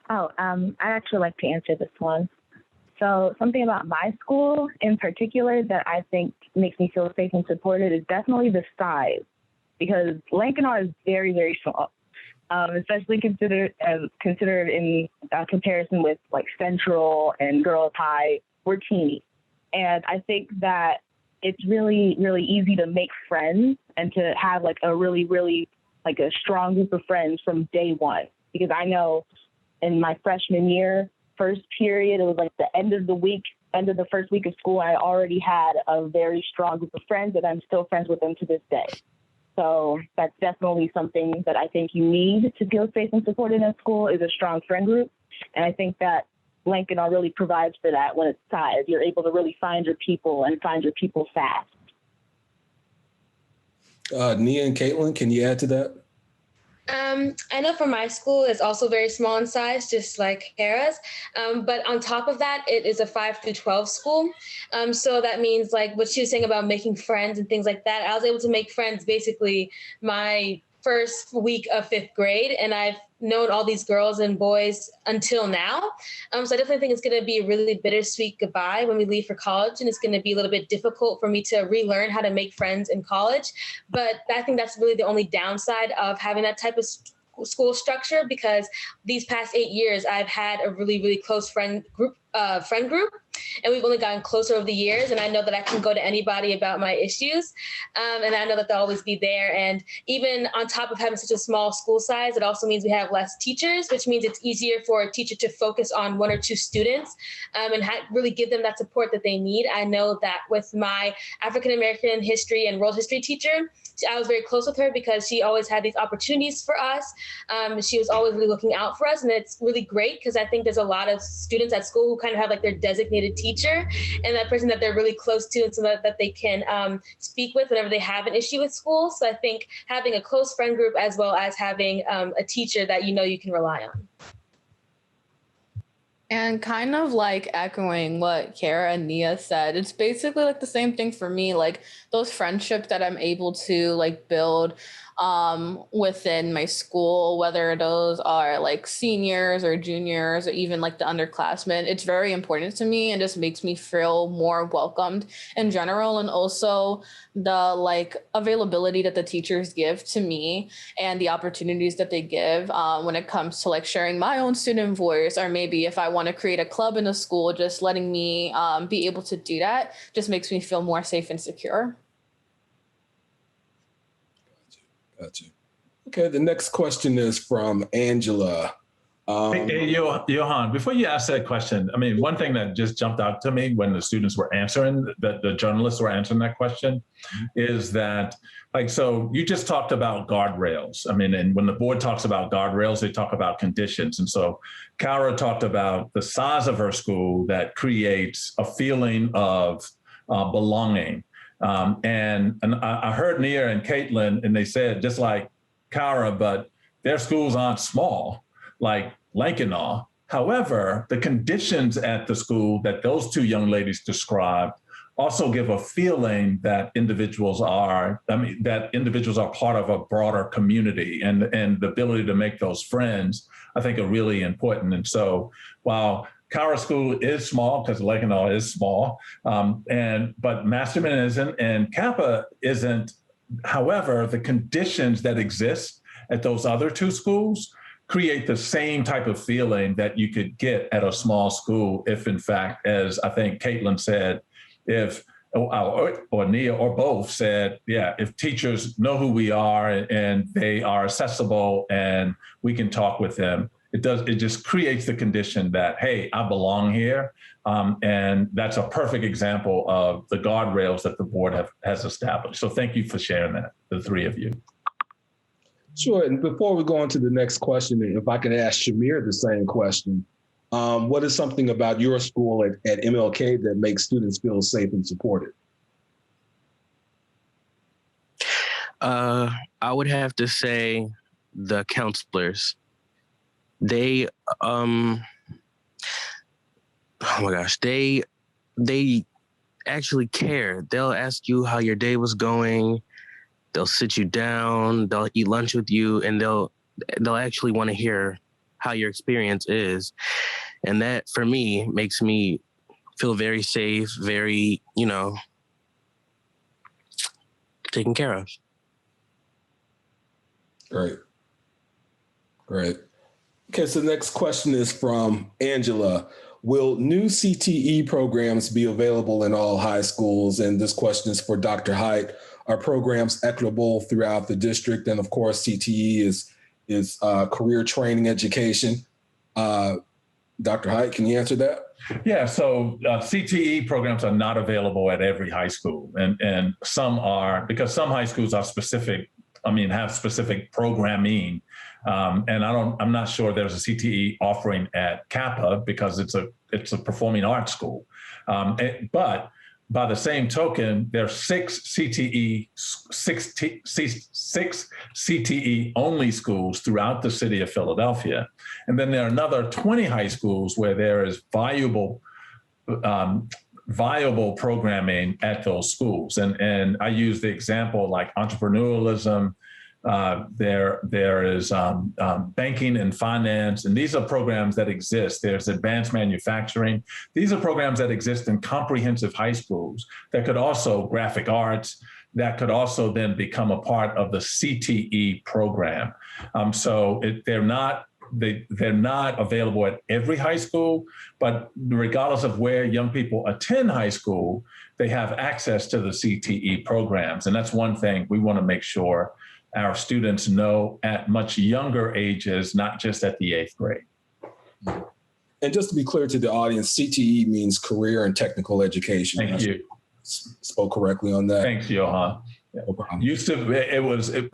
I actually like to answer this one. So something about my school in particular that I think makes me feel safe and supported is definitely the size, because Lankenau is very, very small, especially considered in comparison with like Central and Girls High. We're teeny. And I think that it's really, really easy to make friends and to have like a really, really like a strong group of friends from day one. Because I know in my freshman year, first period, it was like the end of the first week of school, I already had a very strong group of friends and I'm still friends with them to this day. So that's definitely something that I think you need to feel safe and supported in school, is a strong friend group. And I think that Lankenau really provides for that when it's size. You're able to really find your people and find your people fast. Nia and Kaitlyn, can you add to that? I know for my school, it's also very small in size, just like Kara's. But on top of that, it is a 5 through 12 school. So that means like what she was saying about making friends and things like that. I was able to make friends basically my first week of 5th grade, and I've known all these girls and boys until now. So I definitely think it's going to be a really bittersweet goodbye when we leave for college, and it's going to be a little bit difficult for me to relearn how to make friends in college. But I think that's really the only downside of having that type of school structure, because these past 8 years, I've had a really, really close friend group, and we've only gotten closer over the years. And I know that I can go to anybody about my issues. And I know that they'll always be there. And even on top of having such a small school size, it also means we have less teachers, which means it's easier for a teacher to focus on 1 or 2 students and really give them that support that they need. I know that with my African-American history and world history teacher, I was very close with her because she always had these opportunities for us. She was always really looking out for us. And it's really great because I think there's a lot of students at school who kind of have like their designated teacher and that person that they're really close to, and so that they can speak with whenever they have an issue with school. So I think having a close friend group as well as having a teacher that you can rely on. And kind of like echoing what Kara and Nia said, it's basically like the same thing for me, like those friendships that I'm able to like build within my school, whether those are like seniors or juniors or even like the underclassmen. It's very important to me and just makes me feel more welcomed in general. And also the like availability that the teachers give to me and the opportunities that they give when it comes to like sharing my own student voice, or maybe if I want to create a club in the school, just letting me be able to do that just makes me feel more safe and secure. Gotcha. Okay, the next question is from Angela. Hey, Johan, before you ask that question, I mean, one thing that just jumped out to me when the students were answering, the journalists were answering that question, is that, like, so you just talked about guardrails. I mean, and when the board talks about guardrails, they talk about conditions. And so Kara talked about the size of her school that creates a feeling of belonging. And I heard Nia and Kaitlyn, and they said, just like Kara, but their schools aren't small like Lankenau. However, the conditions at the school that those two young ladies described also give a feeling that individuals are part of a broader community, and the ability to make those friends, I think, are really important. And so while Kara School is small, because Lankenau is small, but Masterman isn't, and Kappa isn't. However, the conditions that exist at those other two schools create the same type of feeling that you could get at a small school if, in fact, as I think Kaitlyn said, if or Nia or both said, yeah, if teachers know who we are and they are accessible and we can talk with them, it just creates the condition that, hey, I belong here. And that's a perfect example of the guardrails that the board has established. So thank you for sharing that, the three of you. Sure. And before we go on to the next question, if I can ask Shamir the same question, what is something about your school at MLK that makes students feel safe and supported? I would have to say the counselors. They, oh my gosh, they actually care. They'll ask you how your day was going. They'll sit you down. They'll eat lunch with you, and they'll actually want to hear how your experience is. And that, for me, makes me feel very safe, very, taken care of. Great. Okay, so the next question is from Angela. Will new CTE programs be available in all high schools? And this question is for Dr. Hite. Are programs equitable throughout the district? And of course, CTE is career training education. Dr. Hite, can you answer that? Yeah, so CTE programs are not available at every high school. And some are, because some high schools are have specific programming. And I'm not sure there's a CTE offering at Kappa because it's a performing arts school. But by the same token, there are six CTE only schools throughout the city of Philadelphia. And then there are another 20 high schools where there is viable programming at those schools. And I use the example like entrepreneurialism. There is banking and finance, and these are programs that exist. There's advanced manufacturing. These are programs that exist in comprehensive high schools that could also graphic arts, that could also then become a part of the CTE program. So they're not available at every high school, but regardless of where young people attend high school, they have access to the CTE programs. And that's one thing we want to make sure our students know at much younger ages, not just at the 8th grade. And just to be clear to the audience, CTE means career and technical education. Thank you. Spoke correctly on that. Thanks, Johan. Yeah. No problem.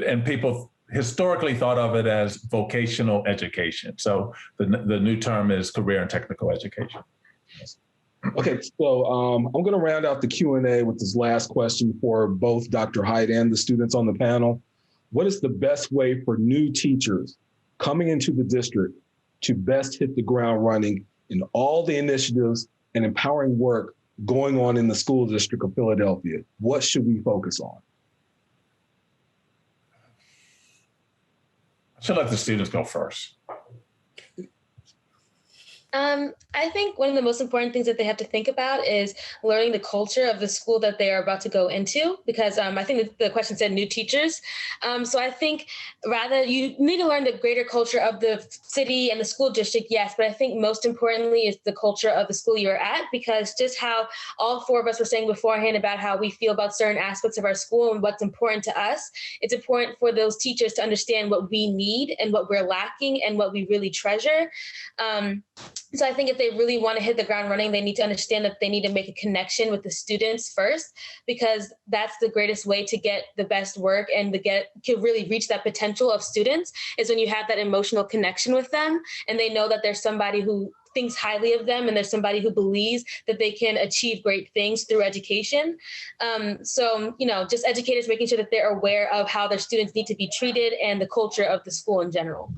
And people historically thought of it as vocational education. So the new term is career and technical education. Okay, so I'm going to round out the Q&A with this last question for both Dr. Hite and the students on the panel. What is the best way for new teachers coming into the district to best hit the ground running in all the initiatives and empowering work going on in the school district of Philadelphia? What should we focus on? I should let the students go first. I think one of the most important things that they have to think about is learning the culture of the school that they are about to go into, because I think the question said new teachers. So I think rather you need to learn the greater culture of the city and the school district, yes, but I think most importantly is the culture of the school you're at, because just how all four of us were saying beforehand about how we feel about certain aspects of our school and what's important to us, it's important for those teachers to understand what we need and what we're lacking and what we really treasure. So I think if they really want to hit the ground running, they need to understand that they need to make a connection with the students first, because that's the greatest way to get the best work and to really reach that potential of students is when you have that emotional connection with them and they know that there's somebody who thinks highly of them and there's somebody who believes that they can achieve great things through education. So, just educators making sure that they're aware of how their students need to be treated and the culture of the school in general.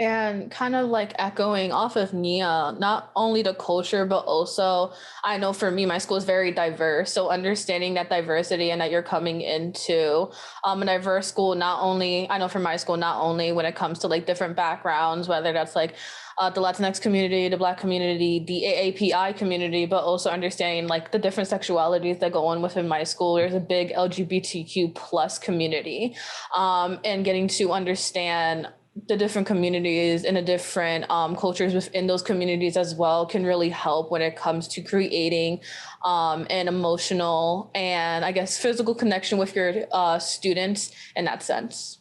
And kind of like echoing off of Nia, not only the culture, but also I know for me, my school is very diverse. So understanding that diversity and that you're coming into a diverse school, not only, I know for my school, not only when it comes to like different backgrounds, whether that's like the Latinx community, the Black community, the AAPI community, but also understanding like the different sexualities that go on within my school. There's a big LGBTQ plus community and getting to understand the different communities and the different cultures within those communities as well can really help when it comes to creating an emotional and I guess physical connection with your students in that sense.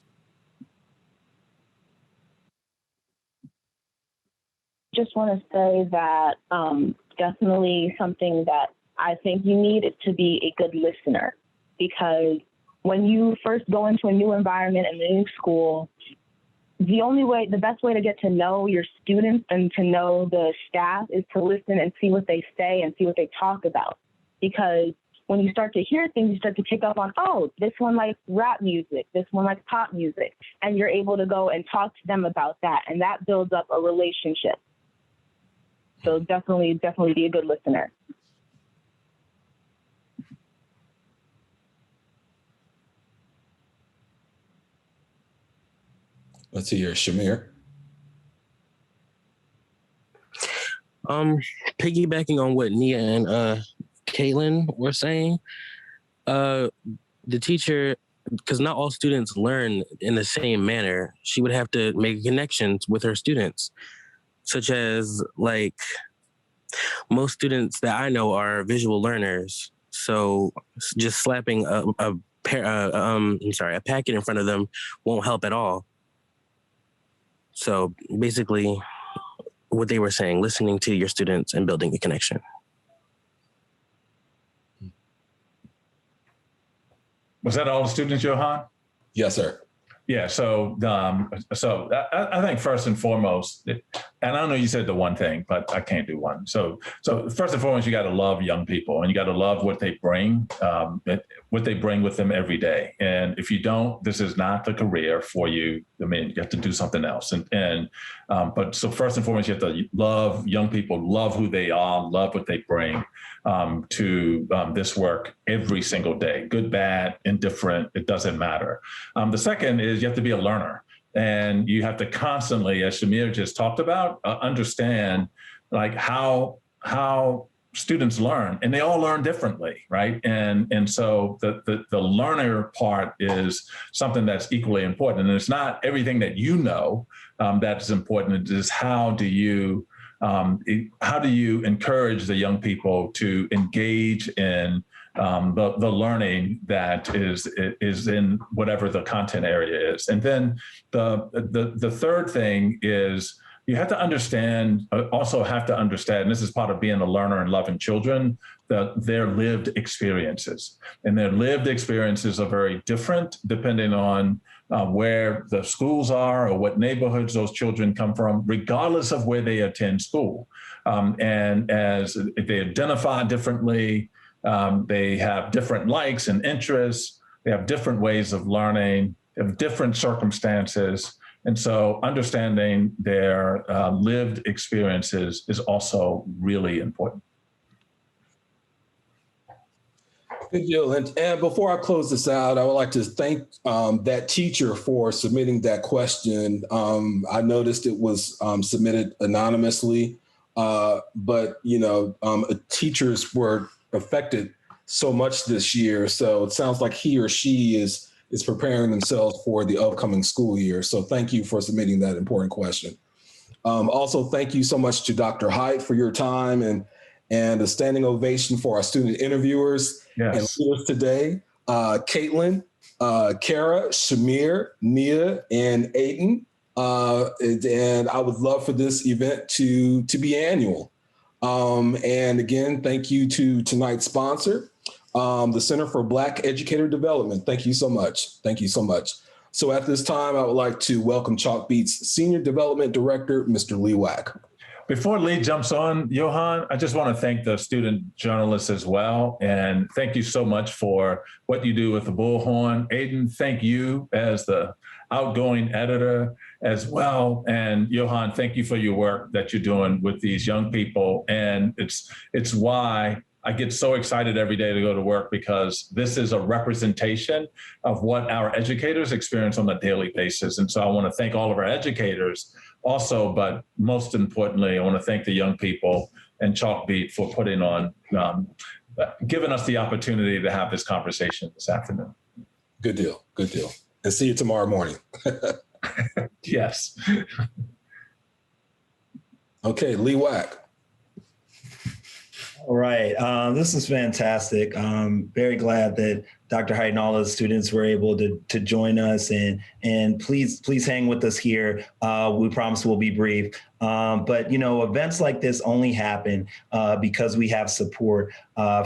Just want to say that definitely something that I think you need is to be a good listener, because when you first go into a new environment and a new school, the best way to get to know your students and to know the staff is to listen and see what they say and see what they talk about. Because when you start to hear things, you start to pick up on, oh, this one likes rap music, this one likes pop music, and you're able to go and talk to them about that, and that builds up a relationship. So definitely be a good listener. Let's hear Shamir. Piggybacking on what Nia and Kaitlyn were saying, the teacher, because not all students learn in the same manner, she would have to make connections with her students, such as like most students that I know are visual learners. So just slapping a packet in front of them won't help at all. So basically what they were saying, listening to your students and building a connection. Was that all the students, Johan? Yes, sir. Yeah, so I think first and foremost, and I know you said the one thing, but I can't do one. So first and foremost, you got to love young people, and you got to love what they bring with them every day. And if you don't, this is not the career for you. I mean, you have to do something else. But so first and foremost, you have to love young people, love who they are, love what they bring to this work every single day, good, bad, indifferent, it doesn't matter. The second is you have to be a learner, and you have to constantly, as Shamir just talked about, understand like how students learn, and they all learn differently, right? And so the learner part is something that's equally important, and it's not everything that you know that's important. It is how do you encourage the young people to engage in the learning that is in whatever the content area is. And then the third thing is you have to understand, and this is part of being a learner and loving children, their lived experiences. And their lived experiences are very different depending on where the schools are or what neighborhoods those children come from, regardless of where they attend school. And as they identify differently, they have different likes and interests, they have different ways of learning, they have different circumstances. And so understanding their lived experiences is also really important. Good deal. And before I close this out, I would like to thank that teacher for submitting that question. I noticed it was submitted anonymously, but teachers were affected so much this year. So it sounds like he or she is preparing themselves for the upcoming school year. So thank you for submitting that important question. Also, thank you so much to Dr. Hite for your time and a standing ovation for our student interviewers and leaders today. Kaitlyn, Kara, Shamir, Nia, and Aden. And I would love for this event to be annual. And again, thank you to tonight's sponsor, the Center for Black Educator Development. Thank you so much. Thank you so much. So at this time, I would like to welcome Chalkbeat's Senior Development Director, Mr. Lee Wack. Before Lee jumps on, Johan, I just want to thank the student journalists as well. And thank you so much for what you do with the Bullhorn. Aden, thank you as the outgoing editor as well. And Johan, thank you for your work that you're doing with these young people. And it's why I get so excited every day to go to work, because this is a representation of what our educators experience on a daily basis. And so I want to thank all of our educators also, but most importantly, I want to thank the young people and Chalkbeat for putting on, giving us the opportunity to have this conversation this afternoon. Good deal. Good deal. And see you tomorrow morning. Yes. Okay, Lee Wack. All right. This is fantastic. Very glad that Dr. Hite and all the students were able to join us, and please hang with us here. We promise we'll be brief. But events like this only happen because we have support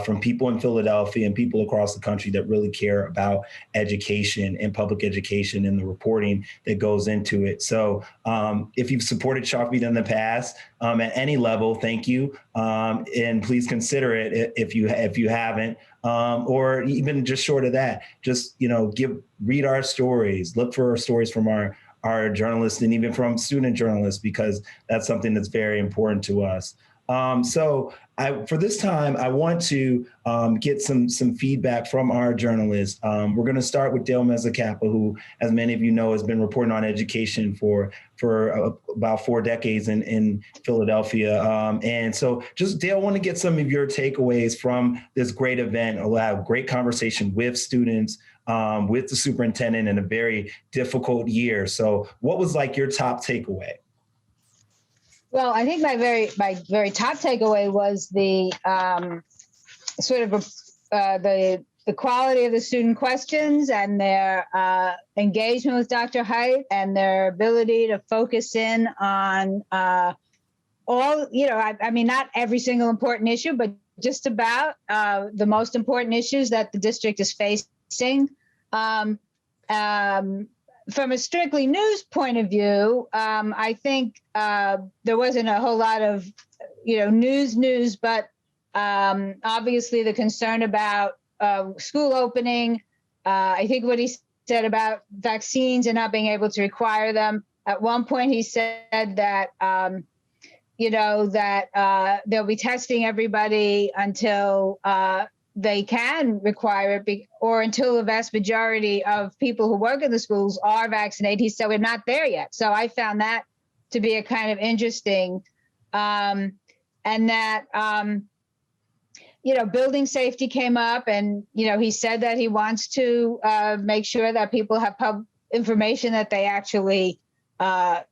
from people in Philadelphia and people across the country that really care about education and public education and the reporting that goes into it. So if you've supported Sharpie in the past at any level, thank you. And please consider it if you haven't, or even just short of that, just read our stories, look for our stories from our journalists and even from student journalists, because that's something that's very important to us. So for this time, I want to get some feedback from our journalists. We're going to start with Dale Mezzacapa, who, as many of you know, has been reporting on education for about 4 decades in Philadelphia. And so just, Dale, I want to get some of your takeaways from this great event, a great conversation with students, with the superintendent in a very difficult year. So what was like your top takeaway? Well, I think my very top takeaway was the the quality of the student questions and their engagement with Dr. Hite and their ability to focus in on all, not every single important issue, but just about the most important issues that the district is facing. From a strictly news point of view, I think there wasn't a whole lot of, news, but obviously the concern about school opening, I think what he said about vaccines and not being able to require them. At one point, he said that, they'll be testing everybody until they can require it, or until the vast majority of people who work in the schools are vaccinated. He said we're not there yet. So I found that to be a kind of interesting, and that, building safety came up, and, he said that he wants to make sure that people have information that they actually are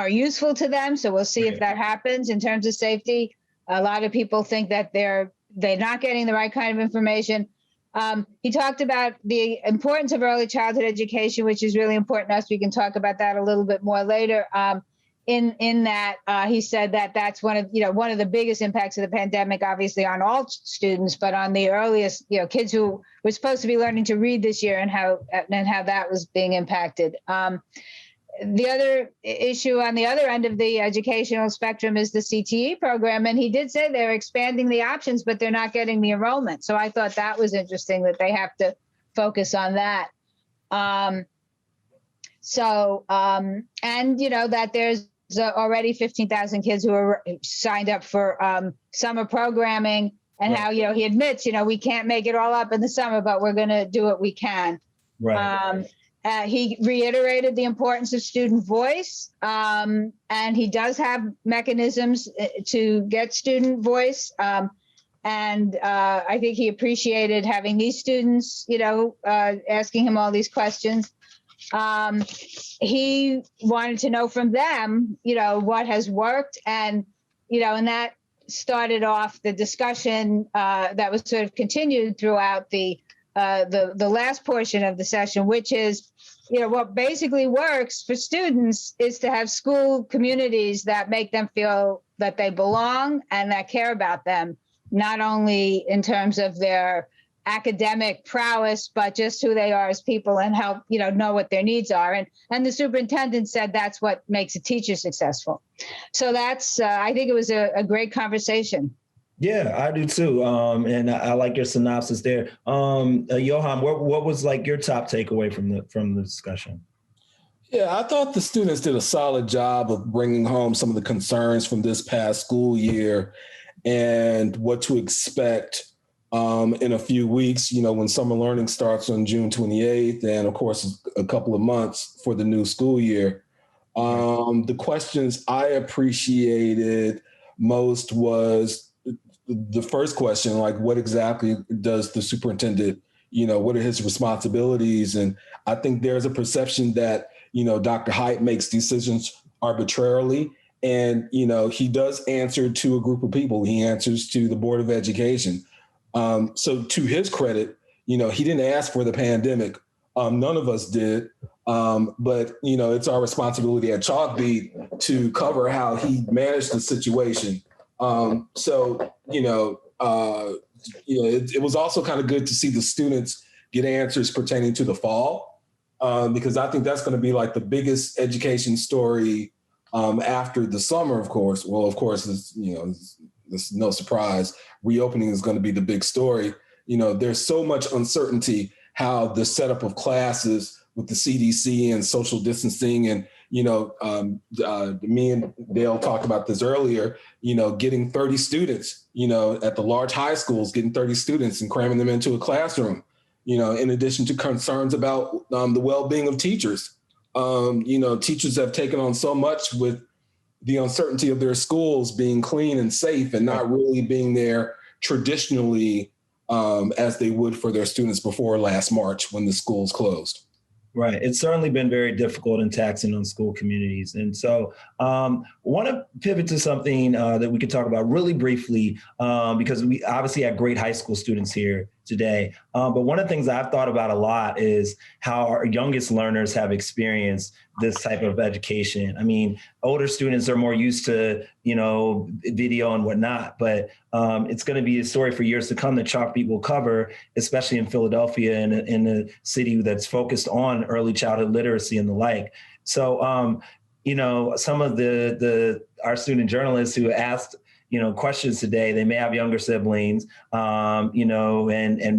useful to them. So we'll see if that happens in terms of safety. A lot of people think that they're not getting the right kind of information. He talked about the importance of early childhood education, which is really important to us. We can talk about that a little bit more later. In that, he said that that's one of the biggest impacts of the pandemic, obviously on all students, but on the earliest, kids who were supposed to be learning to read this year, and how that was being impacted. The other issue on the other end of the educational spectrum is the CTE program. And he did say they're expanding the options, but they're not getting the enrollment. So I thought that was interesting that they have to focus on that. And, that there's already 15,000 kids who are signed up for summer programming, and how, he admits, we can't make it all up in the summer, but we're going to do what we can. Right. He reiterated the importance of student voice, and he does have mechanisms to get student voice. And I think he appreciated having these students, asking him all these questions. He wanted to know from them, what has worked, and that started off the discussion that was sort of continued throughout the last portion of the session, which is, what basically works for students is to have school communities that make them feel that they belong and that care about them, not only in terms of their academic prowess, but just who they are as people, and help, know what their needs are. And the superintendent said that's what makes a teacher successful. So that's, I think it was a great conversation. Yeah, I do too. And I like your synopsis there. Johan, what was like your top takeaway from the discussion? Yeah, I thought the students did a solid job of bringing home some of the concerns from this past school year and what to expect in a few weeks, when summer learning starts on June 28th, and of course, a couple of months for the new school year. The questions I appreciated most was the first question, like, what exactly does the superintendent, what are his responsibilities? And I think there's a perception that, Dr. Hite makes decisions arbitrarily. And, he does answer to a group of people. He answers to the Board of Education. So to his credit, he didn't ask for the pandemic. None of us did. But, it's our responsibility at Chalkbeat to cover how he managed the situation. It was also kind of good to see the students get answers pertaining to the fall, because I think that's going to be like the biggest education story after the summer, of course. Well, of course, it's no surprise. Reopening is going to be the big story. There's so much uncertainty how the setup of classes with the CDC and social distancing and, me and Dale talked about this earlier, getting 30 students, at the large high schools, getting 30 students and cramming them into a classroom, in addition to concerns about the well-being of teachers. Teachers have taken on so much with the uncertainty of their schools being clean and safe and not really being there traditionally as they would for their students before last March when the schools closed. Right. It's certainly been very difficult and taxing on school communities. And so I want to pivot to something that we could talk about really briefly, because we obviously have great high school students here today. But one of the things I've thought about a lot is how our youngest learners have experienced this type of education. I mean, older students are more used to, video and whatnot, but it's going to be a story for years to come that Chalkbeat will cover, especially in Philadelphia and in a city that's focused on early childhood literacy and the like. So, some of our student journalists who asked questions today, they may have younger siblings, and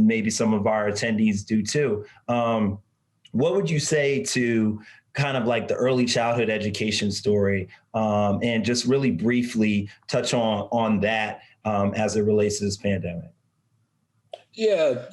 maybe some of our attendees do too. What would you say to kind of like the early childhood education story, and just really briefly touch on that as it relates to this pandemic? Yeah,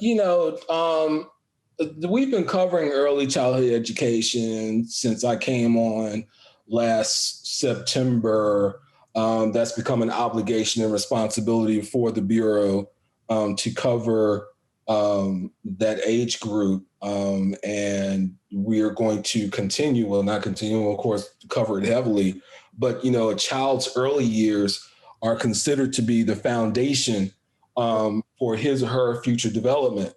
we've been covering early childhood education since I came on last September. That's become an obligation and responsibility for the Bureau to cover that age group. And we are going to continue, of course, to cover it heavily. But, a child's early years are considered to be the foundation for his or her future development.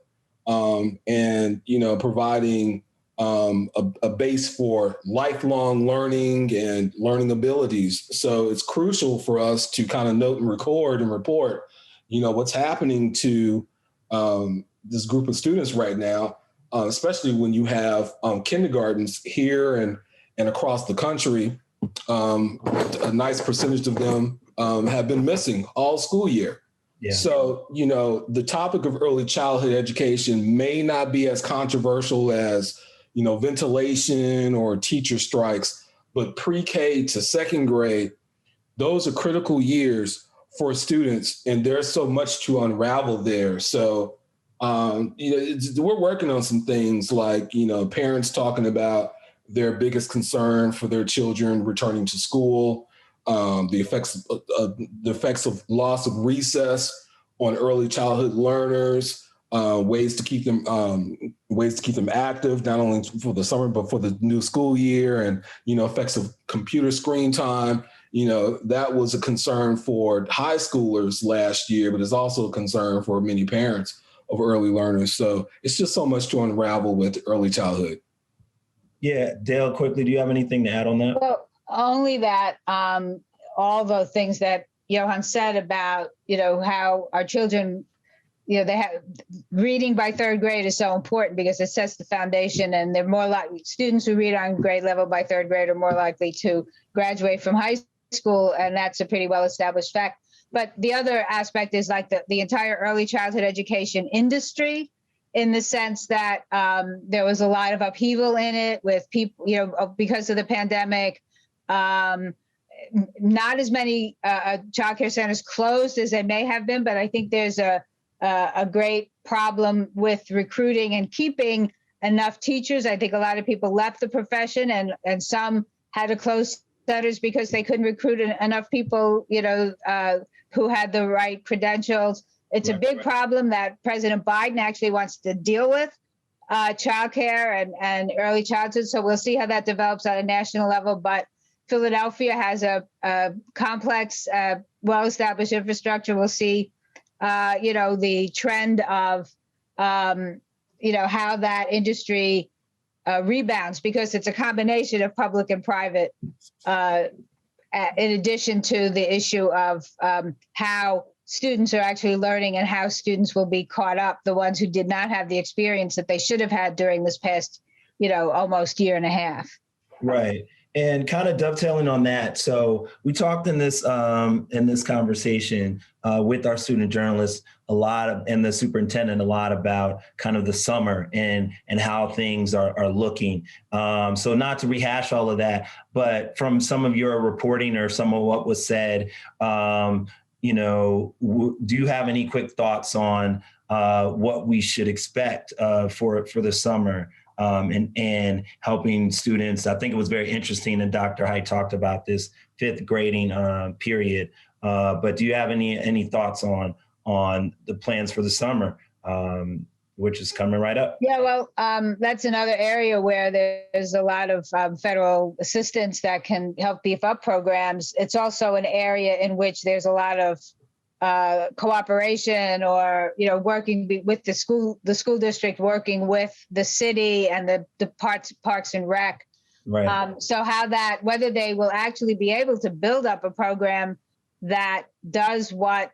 And, providing a base for lifelong learning and learning abilities. So it's crucial for us to kind of note and record and report, what's happening to this group of students right now, especially when you have kindergartens here and across the country. A nice percentage of them have been missing all school year. Yeah. So, the topic of early childhood education may not be as controversial as, ventilation or teacher strikes, but pre-K to second grade, those are critical years for students, and there's so much to unravel there. So, we're working on some things like, parents talking about their biggest concern for their children returning to school, the effects of loss of recess on early childhood learners, ways to keep them active, not only for the summer, but for the new school year, and, effects of computer screen time. That was a concern for high schoolers last year, but it's also a concern for many parents of early learners. So it's just so much to unravel with early childhood. Yeah, Dale, quickly, do you have anything to add on that? Well, only that all the things that Johan said about, how our children, they have reading by third grade is so important because it sets the foundation, and they're more likely, students who read on grade level by third grade are more likely to graduate from high school. And that's a pretty well-established fact. But the other aspect is like the entire early childhood education industry, in the sense that there was a lot of upheaval in it with people, because of the pandemic. Not as many childcare centers closed as they may have been, but I think there's a great problem with recruiting and keeping enough teachers. I think a lot of people left the profession, and some had to close centers because they couldn't recruit enough people, who had the right credentials. It's a big problem that President Biden actually wants to deal with. childcare and early childhood. So we'll see how that develops on a national level. But Philadelphia has a complex, well-established infrastructure. We'll see, the trend of, how that industry rebounds, because it's a combination of public and private, in addition to the issue of how students are actually learning and how students will be caught up, the ones who did not have the experience that they should have had during this past, almost year and a half. Right. And kind of dovetailing on that, so we talked in this conversation with our student journalists and the superintendent a lot about kind of the summer and how things are looking. So not to rehash all of that, but from some of your reporting or some of what was said, do you have any quick thoughts on what we should expect for the summer? And helping students. I think it was very interesting that Dr. Hite talked about this fifth grading period. But do you have any thoughts on the plans for the summer, which is coming right up? Yeah, well, that's another area where there's a lot of federal assistance that can help beef up programs. It's also an area in which there's a lot of cooperation, or working with the school district, working with the city and the Parks and Rec. Right. So whether they will actually be able to build up a program that does what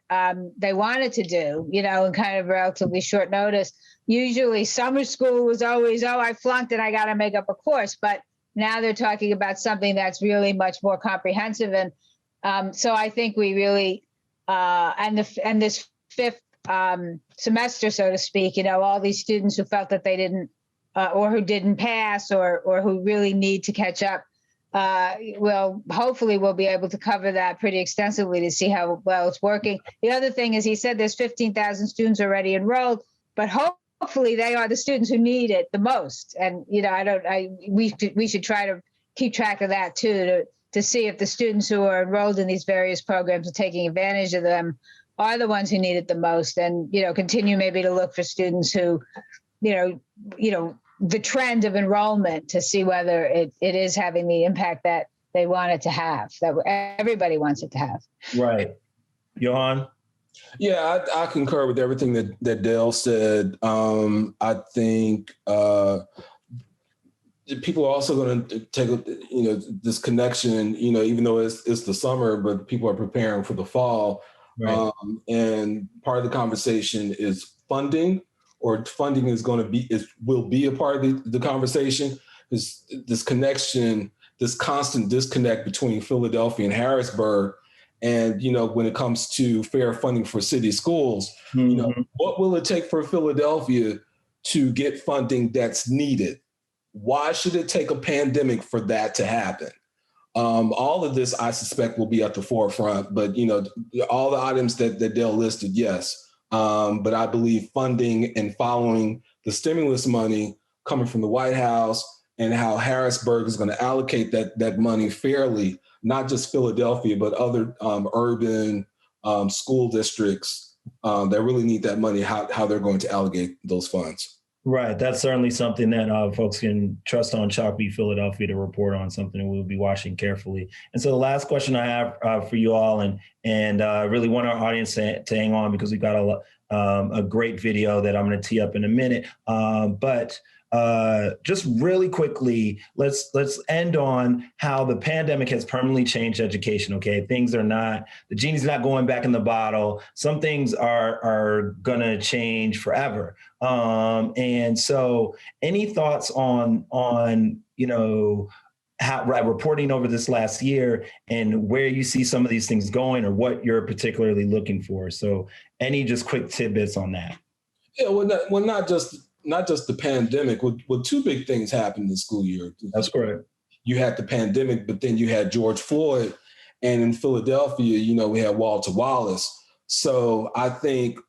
they wanted to do, in kind of relatively short notice. Usually summer school was always, I flunked and I got to make up a course, but now they're talking about something that's really much more comprehensive. And so I think we really, and this fifth semester, so to speak, all these students who felt that they didn't, or who didn't pass, or who really need to catch up, hopefully we'll be able to cover that pretty extensively to see how well it's working. The other thing is, he said there's 15,000 students already enrolled, but hopefully they are the students who need it the most. And we should try to keep track of that too, to see if the students who are enrolled in these various programs and taking advantage of them are the ones who need it the most, and continue maybe to look for students who, the trend of enrollment, to see whether it is having the impact that they want it to have, that everybody wants it to have. Right. Johan? Yeah, I concur with everything that Dale said. I think people are also going to take, this connection, even though it's the summer, but people are preparing for the fall. Right. And part of the conversation is funding, or funding will be a part of the conversation. Is this connection, this constant disconnect between Philadelphia and Harrisburg. And, when it comes to fair funding for city schools, what will it take for Philadelphia to get funding that's needed? Why should it take a pandemic for that to happen? All of this, I suspect, will be at the forefront, but, all the items that Dale listed, yes. But I believe funding and following the stimulus money coming from the White House, and how Harrisburg is going to allocate that money fairly, not just Philadelphia, but other urban school districts that really need that money, how they're going to allocate those funds. Right. That's certainly something that folks can trust on Chalkbeat Philadelphia to report on, something that we'll be watching carefully. And so the last question I have for you all, and really want our audience to hang on, because we've got a great video that I'm going to tee up in a minute. But just really quickly, let's end on how the pandemic has permanently changed education. Okay, the genie's not going back in the bottle. Some things are gonna change forever. And so, any thoughts on how reporting over this last year and where you see some of these things going, or what you're particularly looking for? So, any just quick tidbits on that? Yeah, not just the pandemic. Well, two big things happened this school year. That's correct. You had the pandemic, but then you had George Floyd, and in Philadelphia, we had Walter Wallace. So I think,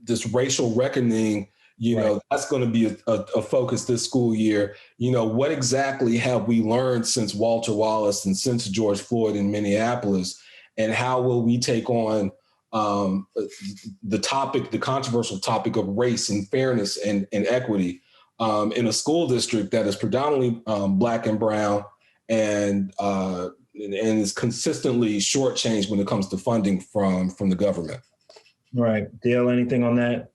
this racial reckoning, right, that's going to be a focus this school year. What exactly have we learned since Walter Wallace and since George Floyd in Minneapolis, and how will we take on the controversial topic of race and fairness and equity in a school district that is predominantly Black and brown and is consistently shortchanged when it comes to funding from the government. Right. Dale, anything on that?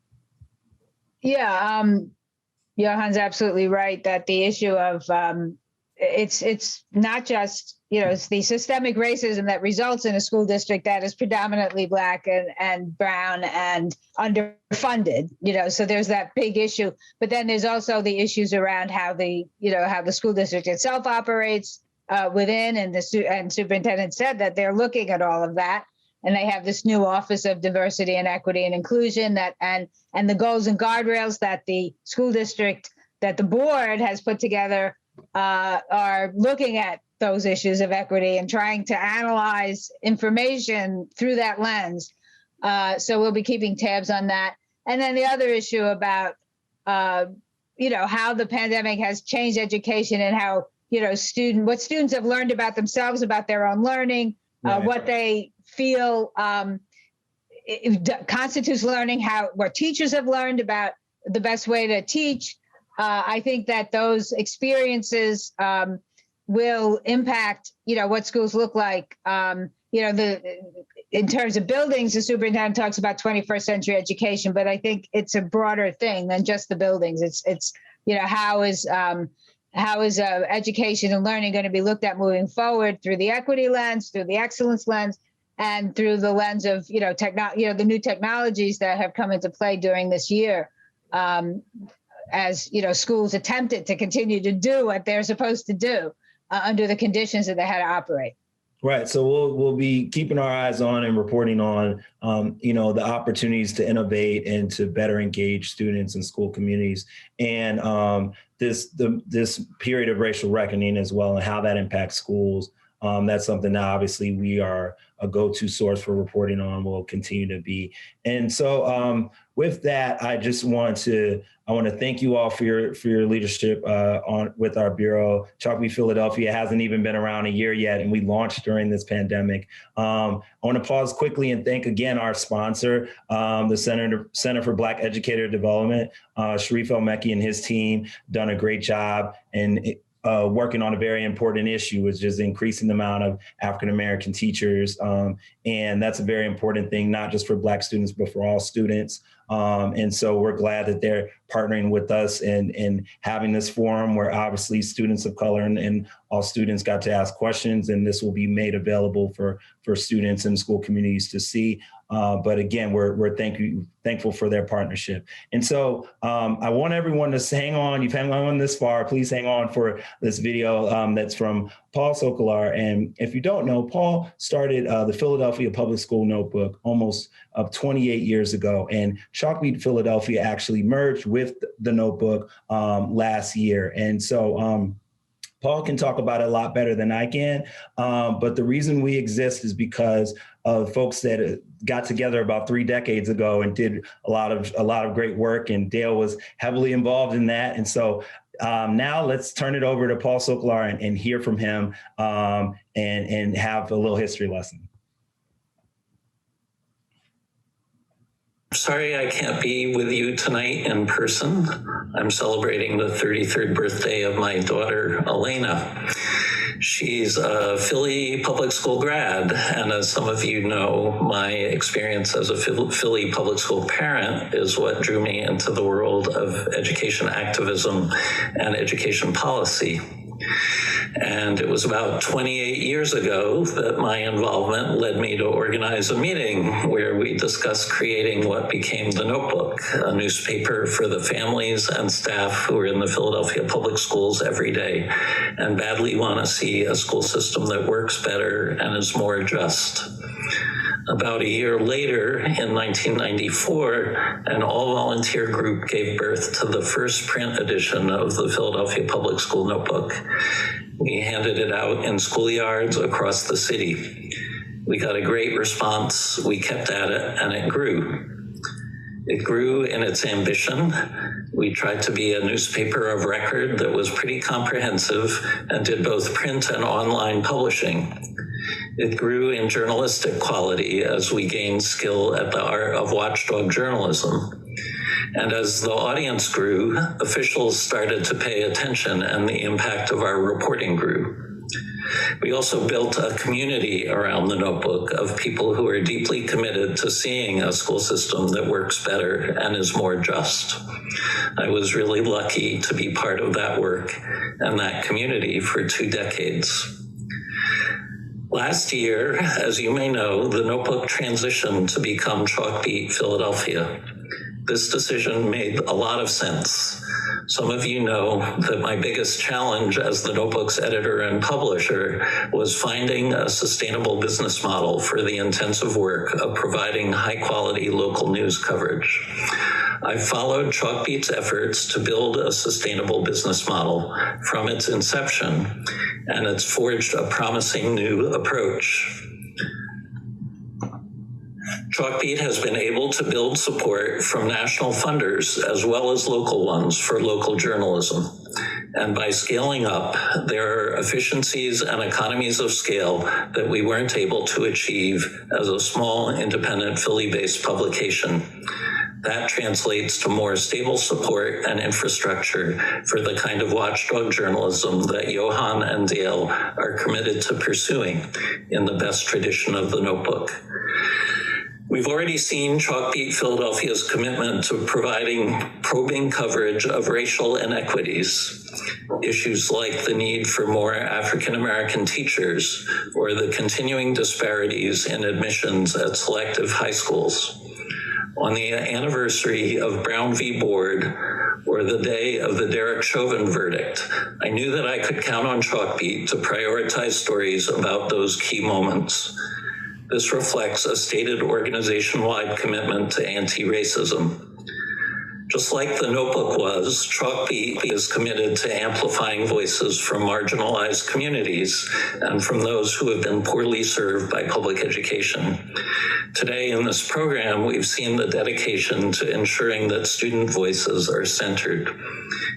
Yeah, Johan's absolutely right that the issue of it's not just, it's the systemic racism that results in a school district that is predominantly Black and brown and underfunded, so there's that big issue. But then there's also the issues around how the school district itself operates within, and the superintendent said that they're looking at all of that. And they have this new Office of Diversity and Equity and Inclusion and the goals and guardrails that the school district, that the board has put together are looking at those issues of equity and trying to analyze information through that lens. So we'll be keeping tabs on that. And then the other issue about, how the pandemic has changed education and how, what students have learned about themselves, about their own learning, what they feel it constitutes learning, what teachers have learned about the best way to teach. I think that those experiences will impact, what schools look like. In terms of buildings, the superintendent talks about 21st century education, but I think it's a broader thing than just the buildings. It's how is education and learning going to be looked at moving forward through the equity lens, through the excellence lens, and through the lens of the new technologies that have come into play during this year, as schools attempted to continue to do what they're supposed to do under the conditions that they had to operate. Right. So we'll be keeping our eyes on and reporting on, the opportunities to innovate and to better engage students and school communities, and this period of racial reckoning as well, and how that impacts schools. That's something that obviously we are a go-to source for reporting on, will continue to be. And so with that, I want to thank you all for your leadership with our bureau. Chalkbeat Philadelphia hasn't even been around a year yet, and we launched during this pandemic. I want to pause quickly and thank again our sponsor, the Center for Black Educator Development. Sharif El-Mekki and his team done a great job and working on a very important issue, which is increasing the amount of African-American teachers. And that's a very important thing, not just for Black students, but for all students. And so we're glad that they're partnering with us and having this forum where obviously students of color and all students got to ask questions, and this will be made available for students and school communities to see. But again, we're thankful for their partnership. And so I want everyone to hang on. You've hung on this far. Please hang on for this video that's from Paul Sokolow. And if you don't know, Paul started the Philadelphia Public School Notebook almost 28 years ago. And Chalkbeat Philadelphia actually merged with the Notebook last year. And so Paul can talk about it a lot better than I can. But the reason we exist is because of folks that got together about 3 decades ago and did a lot of great work. And Dale was heavily involved in that. And so now let's turn it over to Paul Sokolow and hear from him and have a little history lesson. Sorry I can't be with you tonight in person. I'm celebrating the 33rd birthday of my daughter, Elena. She's a Philly public school grad, and as some of you know, my experience as a Philly public school parent is what drew me into the world of education activism and education policy. And it was about 28 years ago that my involvement led me to organize a meeting where we discussed creating what became The Notebook, a newspaper for the families and staff who are in the Philadelphia public schools every day and badly want to see a school system that works better and is more just. About a year later, in 1994, an all-volunteer group gave birth to the first print edition of the Philadelphia Public School Notebook. We handed it out in schoolyards across the city. We got a great response, we kept at it, and it grew. It grew in its ambition. We tried to be a newspaper of record that was pretty comprehensive and did both print and online publishing. It grew in journalistic quality as we gained skill at the art of watchdog journalism. And as the audience grew, officials started to pay attention and the impact of our reporting grew. We also built a community around the notebook of people who are deeply committed to seeing a school system that works better and is more just. I was really lucky to be part of that work and that community for 2 decades. Last year, as you may know, the notebook transitioned to become Chalkbeat Philadelphia. This decision made a lot of sense. Some of you know that my biggest challenge as the notebook's editor and publisher was finding a sustainable business model for the intensive work of providing high-quality local news coverage. I followed Chalkbeat's efforts to build a sustainable business model from its inception, and it's forged a promising new approach. Chalkbeat has been able to build support from national funders as well as local ones for local journalism. And by scaling up, there are efficiencies and economies of scale that we weren't able to achieve as a small, independent, Philly-based publication. That translates to more stable support and infrastructure for the kind of watchdog journalism that Johan and Dale are committed to pursuing in the best tradition of the notebook. We've already seen Chalkbeat Philadelphia's commitment to providing probing coverage of racial inequities, issues like the need for more African-American teachers or the continuing disparities in admissions at selective high schools. On the anniversary of Brown v. Board, or the day of the Derek Chauvin verdict, I knew that I could count on Chalkbeat to prioritize stories about those key moments. This reflects a stated organization-wide commitment to anti-racism. Just like the notebook was, Chalkbeat is committed to amplifying voices from marginalized communities and from those who have been poorly served by public education. Today in this program, we've seen the dedication to ensuring that student voices are centered.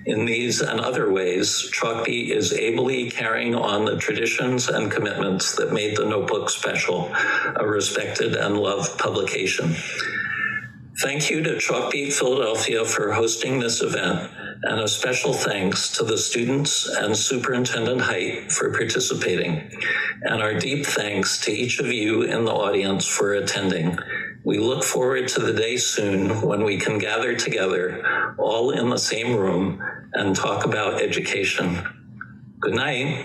In these and other ways, Chalkbeat is ably carrying on the traditions and commitments that made the notebook special, a respected and loved publication. Thank you to Chalkbeat Philadelphia for hosting this event, and a special thanks to the students and Superintendent Hite for participating, and our deep thanks to each of you in the audience for attending. We look forward to the day soon when we can gather together, all in the same room, and talk about education. Good night.